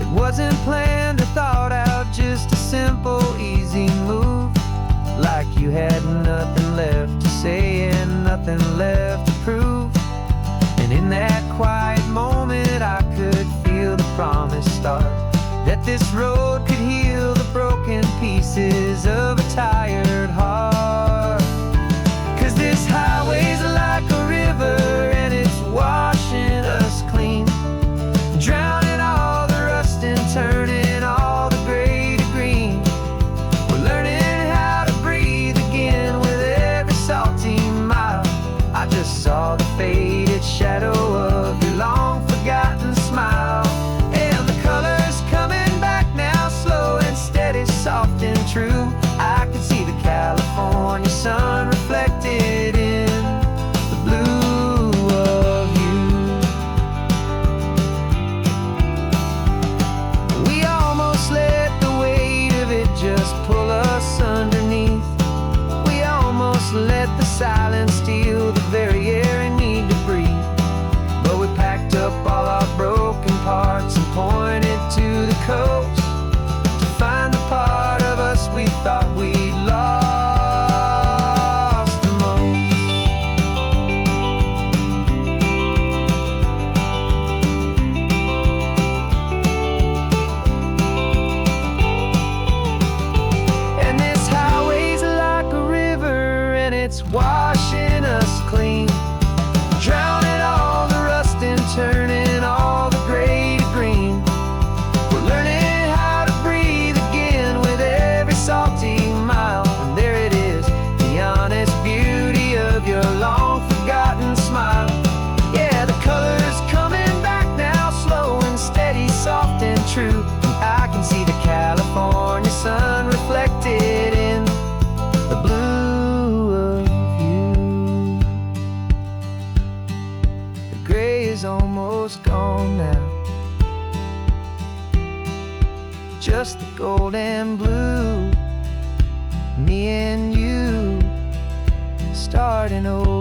It wasn't planned or thought out, just a simple, easy move. Like you had nothing left to say and nothing left to prove. And in that quiet moment I could feel the promise start, that this road could heal pieces of a tired heart. 'Cause this highway's like a river and it's washing us clean, drowning all the rust and turning all the gray to green. We're learning how to breathe again with every salty mile. I just saw the faded shadow of your long forgotten smile, and the colors coming back now, slow and steady, soft and true. I can see the California sun reflected in the blue of you. We almost let the weight of it just pull us underneath. We almost let the silence steal the very air I need to breathe. But we packed up all our broken parts and pointed to the coast to find the part of us we thought we'd lost the most. And this highway's like a river and it's washing us clean, drowning all the rust and turning all the gray to green. We're learning how to breathe again with every salty mile. And there it is, the honest beauty of your long forgotten smile. Yeah, the colors coming back now, slow and steady, soft and true. I can see the California sun reflected in the blue of you. The gray is almost gone now, just the gold and blue. Me and you starting over.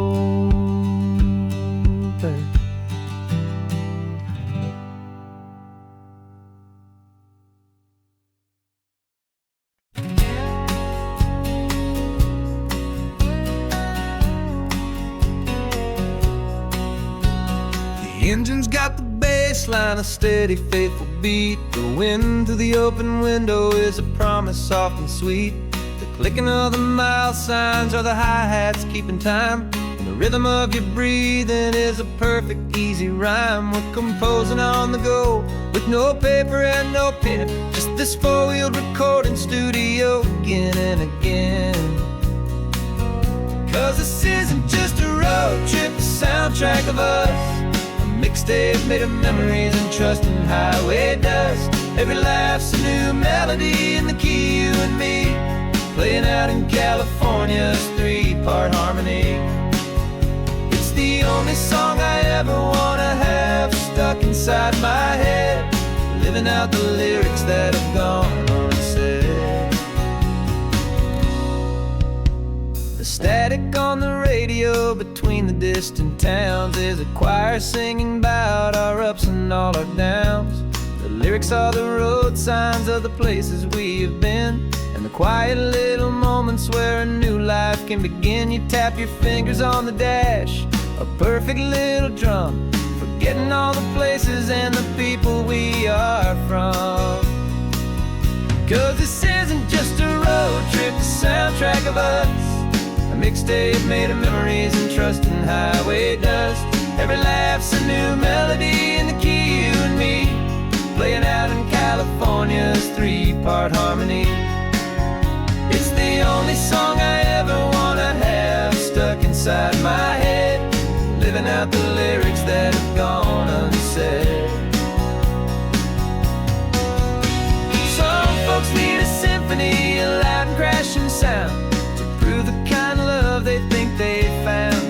The engine's got the bass line, a steady, faithful beat. The wind through the open window is a promise, soft and sweet. The clicking of the mile signs are the hi-hats keeping time, and the rhythm of your breathing is a perfect, easy rhyme. We're composing on the go with no paper and no pen, just this four-wheeled recording studio again and again. 'Cause this isn't just a road trip, the soundtrack of us, a mixtape made of memories and trust in highway dust. Every laugh's a new melody in the key, you and me, playing out in California's three-part harmony. It's the only song I ever wanna have stuck inside my head, living out the lyrics that have gone unsaid. The static on the radio between the distant towns is a choir singing about our ups and all our downs. The lyrics are the road signs of the places we have been, and the quiet little moments where a new life can begin. You tap your fingers on the dash, a perfect little drum, forgetting all the places and the people we are from. 'Cause this isn't just a road trip, the soundtrack of us, a mixtape made of memories and trust in highway dust. Every laugh's a new melody in the key, you and me, playing out in California's three-part harmony. It's the only song I ever wanna have stuck inside my head, living out the lyrics that have gone unsaid. Some folks need a symphony, a loud and crashing sound, to prove the kind of love they think they found.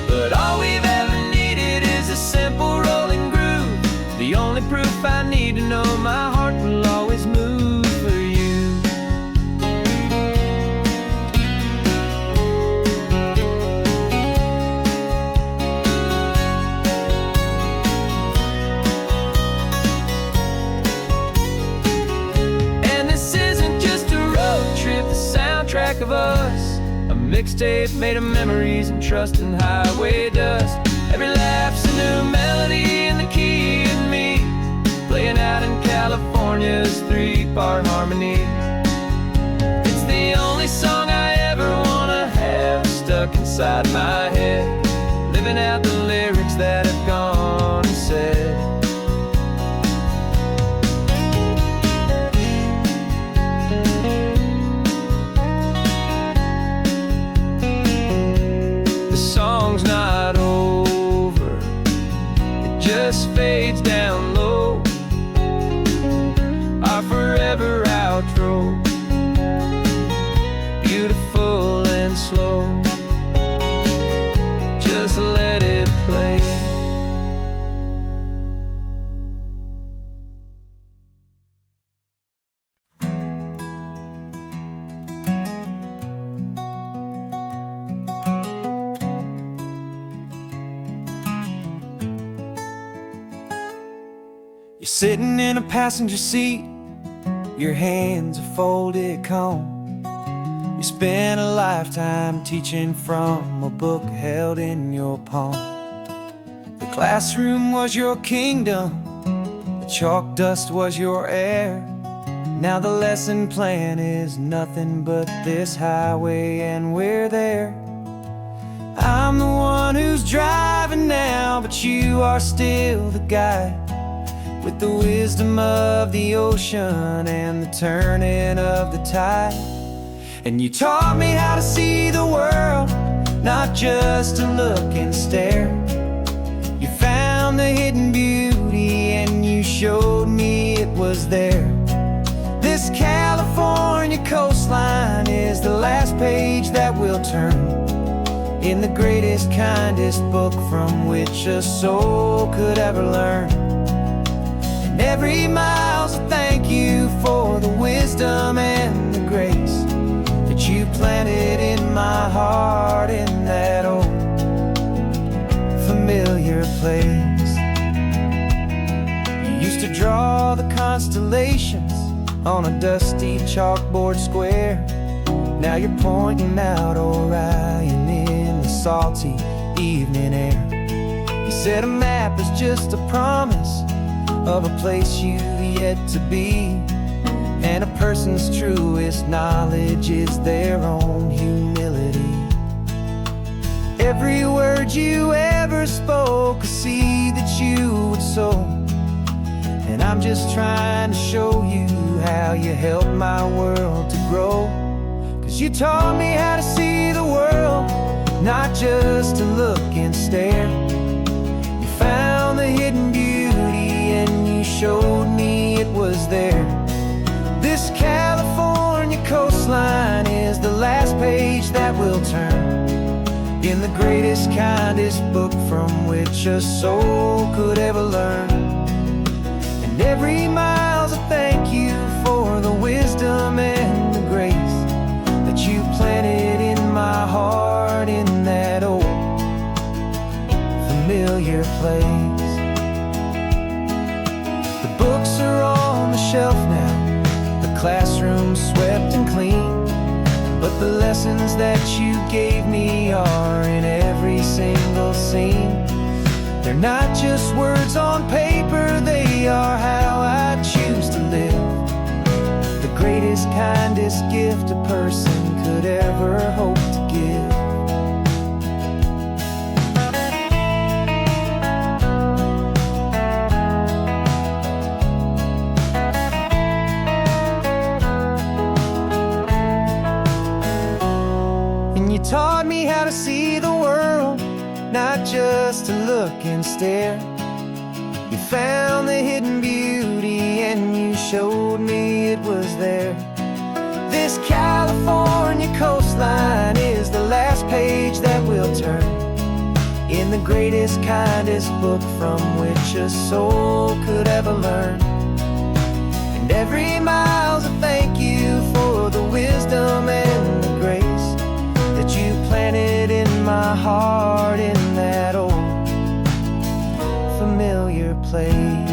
But all we've ever needed is a simple rolling groove, the only proof I need to know my heart will always move for you. And this isn't just a road trip, the soundtrack of us, a mixtape made of memories and trust in highway dust. Every laugh's a new melody in the key, and me, playing out in California's three-part harmony. only song I ever wanna have stuck inside my head, living out the lyrics that have gone and said. The song's not over, it just fades down low, our forever outro, beautiful and slow. Just let it play. You're sitting in a passenger seat, your hands are folded calm. You spent a lifetime teaching from a book held in your palm. The classroom was your kingdom, the chalk dust was your air. Now the lesson plan is nothing but this highway and we're there. I'm the one who's driving now, but you are still the guide, with the wisdom of the ocean and the turning of the tide. And you taught me how to see the world, not just to look and stare. You found the hidden beauty and you showed me it was there. This California coastline is the last page that we'll turn in the greatest, kindest book from which a soul could ever learn. And every mile's a thank you for the wisdom and the grace you planted in my heart, in that old familiar place. You used to draw the constellations on a dusty chalkboard square. Now you're pointing out Orion in the salty evening air. You said a map is just a promise of a place you've yet to be, and a person's truest knowledge is their own humility. Every word you ever spoke, a seed that you would sow. And I'm just trying to show you how you helped my world to grow. 'Cause you taught me how to see the world, not just to look and stare. You found the hidden beauty and you showed me it was there. This California coastline is the last page that we'll turn in the greatest, kindest book from which a soul could ever learn. And every mile's a thank you for the wisdom and the grace that you planted in my heart, in that old familiar place. The books are on the shelf now, classroom swept and clean, but the lessons that you gave me are in every single scene. They're not just words on paper, they are how I choose to live. The greatest, kindest gift a person could ever hope to give. You taught me how to see the world, not just to look and stare. You found the hidden beauty and you showed me it was there. This California coastline is the last page that we'll turn in the greatest, kindest book from which a soul could ever learn. And every mile's a thank you for the wisdom and the grace that you planted in my heart, in that old familiar place.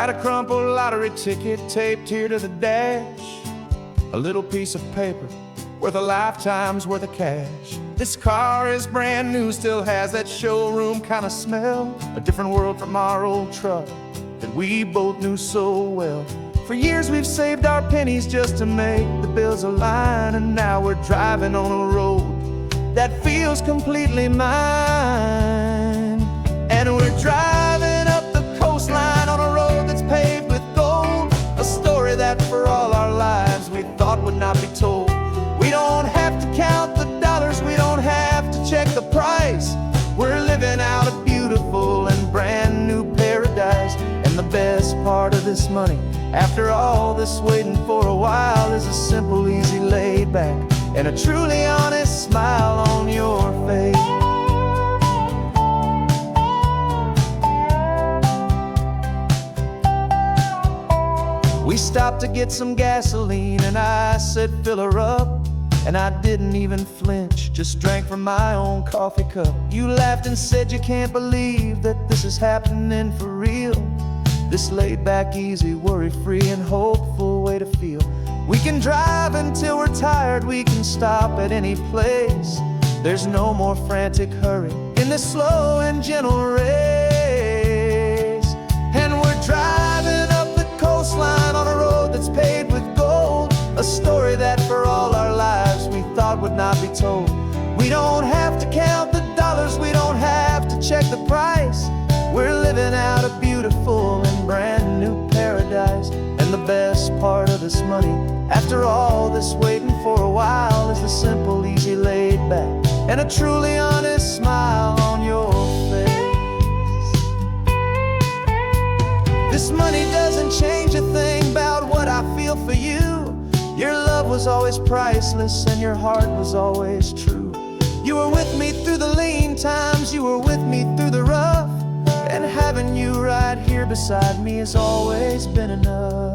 Had a crumpled lottery ticket taped here to the dash, a little piece of paper worth a lifetime's worth of cash. This car is brand new, still has that showroom kind of smell, a different world from our old truck that we both knew so well. For years we've saved our pennies just to make the bills align, and now we're driving on a road that feels completely mine. And we're driving up the coastline on a road that's paved with gold, a story that for all our lives we thought would not be told. We don't have to count the dollars, we don't have to check the price. We're living out a beautiful and brand new paradise. And the best part of this money, after all this waiting for a while, is a simple, easy, laid back, and a truly honest smile on your face. We stopped to get some gasoline, and I said, fill her up. And I didn't even flinch, just drank from my own coffee cup. You laughed and said you can't believe that this is happening for real. This laid back, easy, worry-free and hopeful way to feel. We can drive until we're tired, we can stop at any place. There's no more frantic hurry in this slow and gentle race. And we're driving up the coastline on a road that's paved with gold, a story that for all our lives we thought would not be told. We don't have to count the dollars, we don't have to check the price. We're living out a beautiful and brand new paradise. And the best part of this money, after all this waiting for a while, is the simple, easy, laid back, and a truly honest smile on your face. This money doesn't change a thing about what I feel for you. Your love was always priceless and your heart was always true. You were with me through the lean times, you were with me through the rough, and having you right here beside me has always been enough.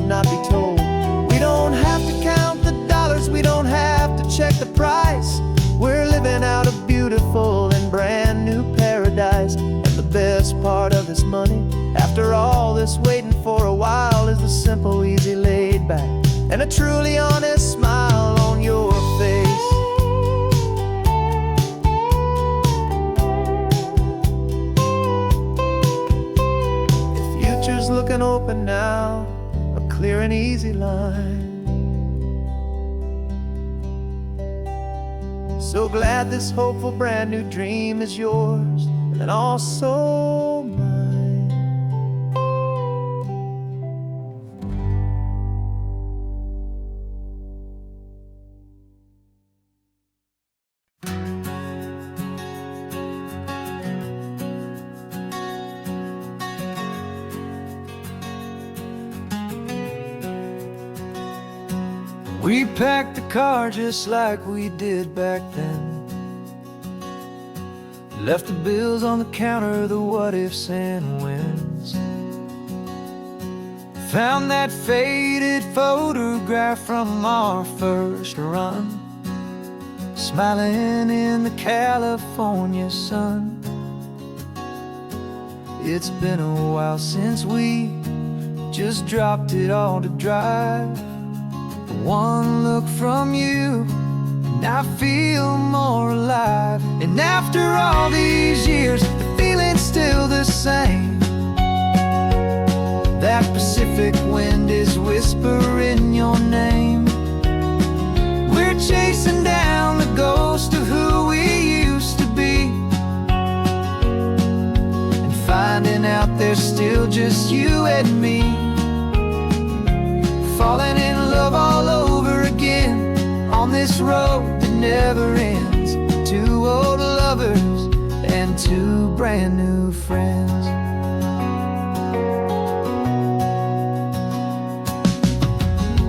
Not be told. We don't have to count the dollars, we don't have to check the price. We're living out a beautiful and brand new paradise. And the best part of this money, after all this waiting for a while, is the simple, easy, laid back, and a truly honest smile on your face. The future's looking open now, clear and easy line. So glad this hopeful brand new dream is yours, and also mine. We packed the car just like we did back then. Left the bills on the counter, the what ifs and whens. Found that faded photograph from our first run, smiling in the California sun. It's been a while since we just dropped it all to drive. One look from you, and I feel more alive. And after all these years, the feeling's still the same. That Pacific wind is whispering your name. We're chasing down the ghost of who we used to be, and finding out there's still just you and me. Falling in love all over again on this road that never ends. Two old lovers and two brand new friends.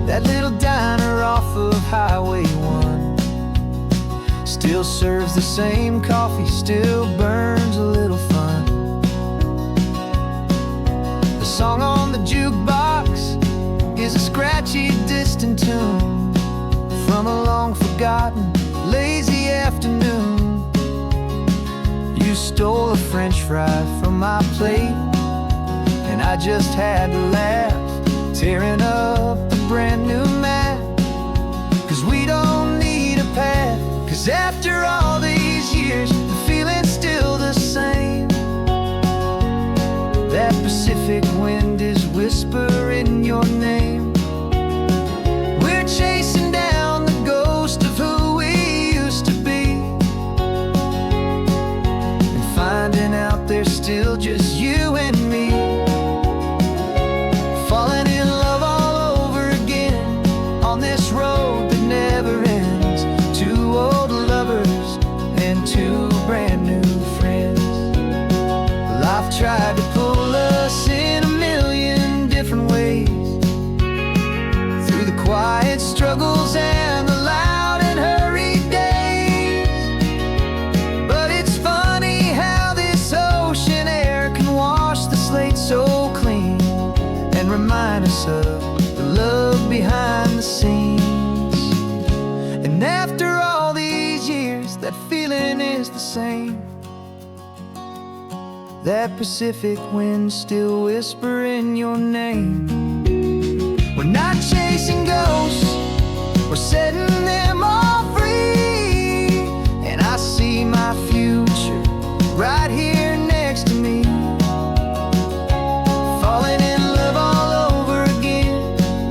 That little diner serves the same coffee, still burns a little fun. The song on the jukebox is a scratchy, distant tune from a long-forgotten, lazy afternoon. You stole a French fry from my plate, and I just had to laugh, tearing up a brand new map. 'Cause we don't need a path, 'cause after all these years, the feeling's still the same. That Pacific wind is whispering your name. We're chasing down the ghost of who we used to be, and finding out there's still just you and me. Falling in love all over again on this road that never ends. Two old lovers and two brand new friends. Life tried to pull us in a million different ways, through the quiet struggles and the loud and hurried days. But it's funny how this ocean air can wash the slate so clean and remind us of the love behind the scenes. And after all these years, that feeling is the same. That Pacific wind still whispering your name. We're not chasing ghosts, we're setting them all free. And I see my future right here next to me. Falling in love all over again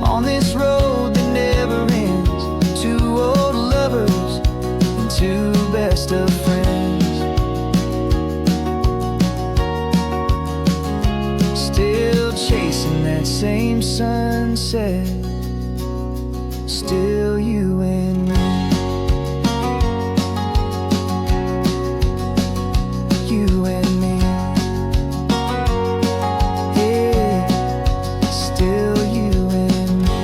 on this road that never ends. Two old lovers and two best of friends. Still chasing that same sunset, still you and me. You and me. Yeah, still you and me.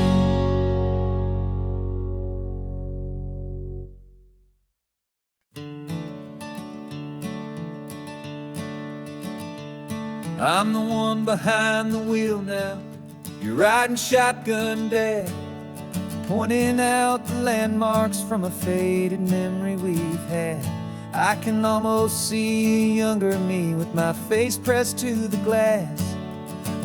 I'm the one behind the wheel now. You're riding shotgun, Dad, pointing out the landmarks from a faded memory we've had. I can almost see a younger me with my face pressed to the glass,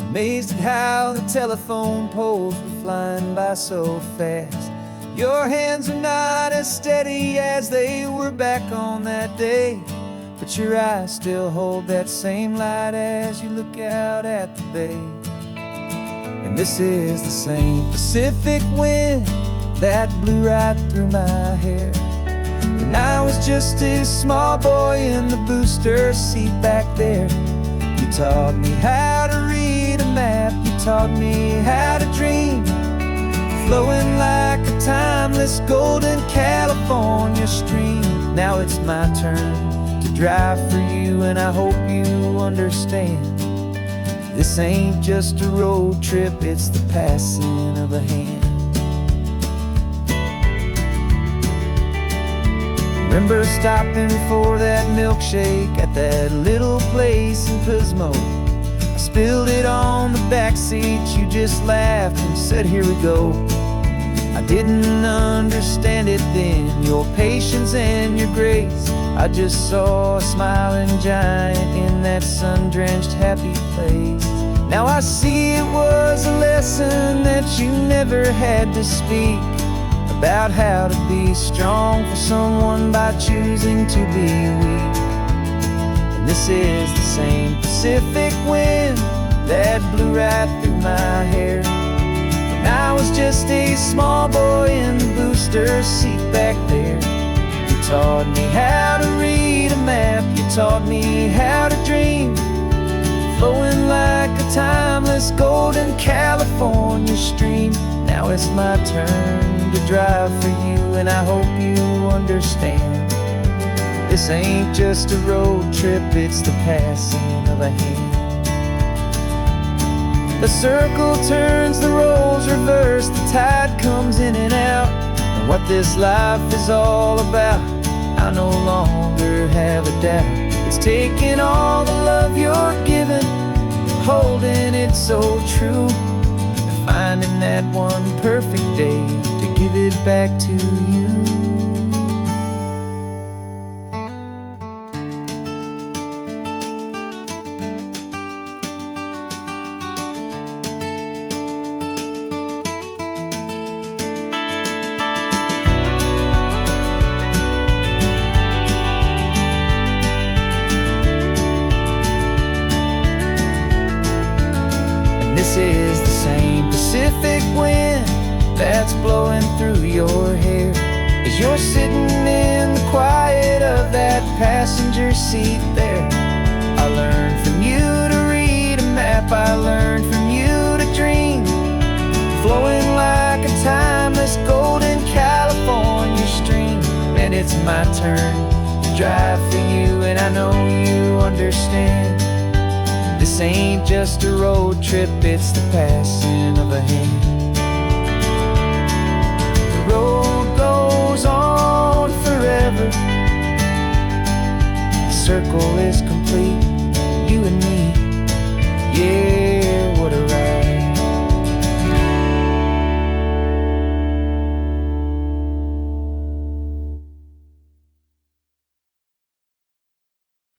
amazed at how the telephone poles were flying by so fast. Your hands are not as steady as they were back on that day, but your eyes still hold that same light as you look out at the bay. And this is the same Pacific wind that blew right through my hair when I was just a small boy in the booster seat back there. You taught me how to read a map, you taught me how to dream, flowing like a timeless golden California stream. Now it's my turn to drive for you, and I hope you understand. This ain't just a road trip, it's the passing of a hand. Remember stopping for that milkshake at that little place in Pismo? I spilled it on the backseat, you just laughed and said, here we go. I didn't understand it then, your patience and your grace. I just saw a smiling giant in that sun-drenched happy place. Now I see it was a lesson that you never had to speak, about how to be strong for someone by choosing to be weak. And this is the same Pacific wind that blew right through my hair when I was just a small boy in the booster seat back there. You taught me how to read a map, you taught me how to dream, flowing like a timeless golden California stream. Now it's my turn to drive for you, and I hope you understand. This ain't just a road trip, it's the passing of a hand. The circle turns, the roles reverse, the tide comes in and out. And what this life is all about, I no longer have a doubt. It's taking all the love you're giving, holding it so true, and finding that one perfect day to give it back to you. This is the same Pacific wind that's blowing through your hair as you're sitting in the quiet of that passenger seat there. I learned from you to read a map, I learned from you to dream, flowing like a timeless golden California stream. And it's my turn to drive for you, and I know you understand. This ain't just a road trip, it's the passing of a hand. The road goes on forever, the circle is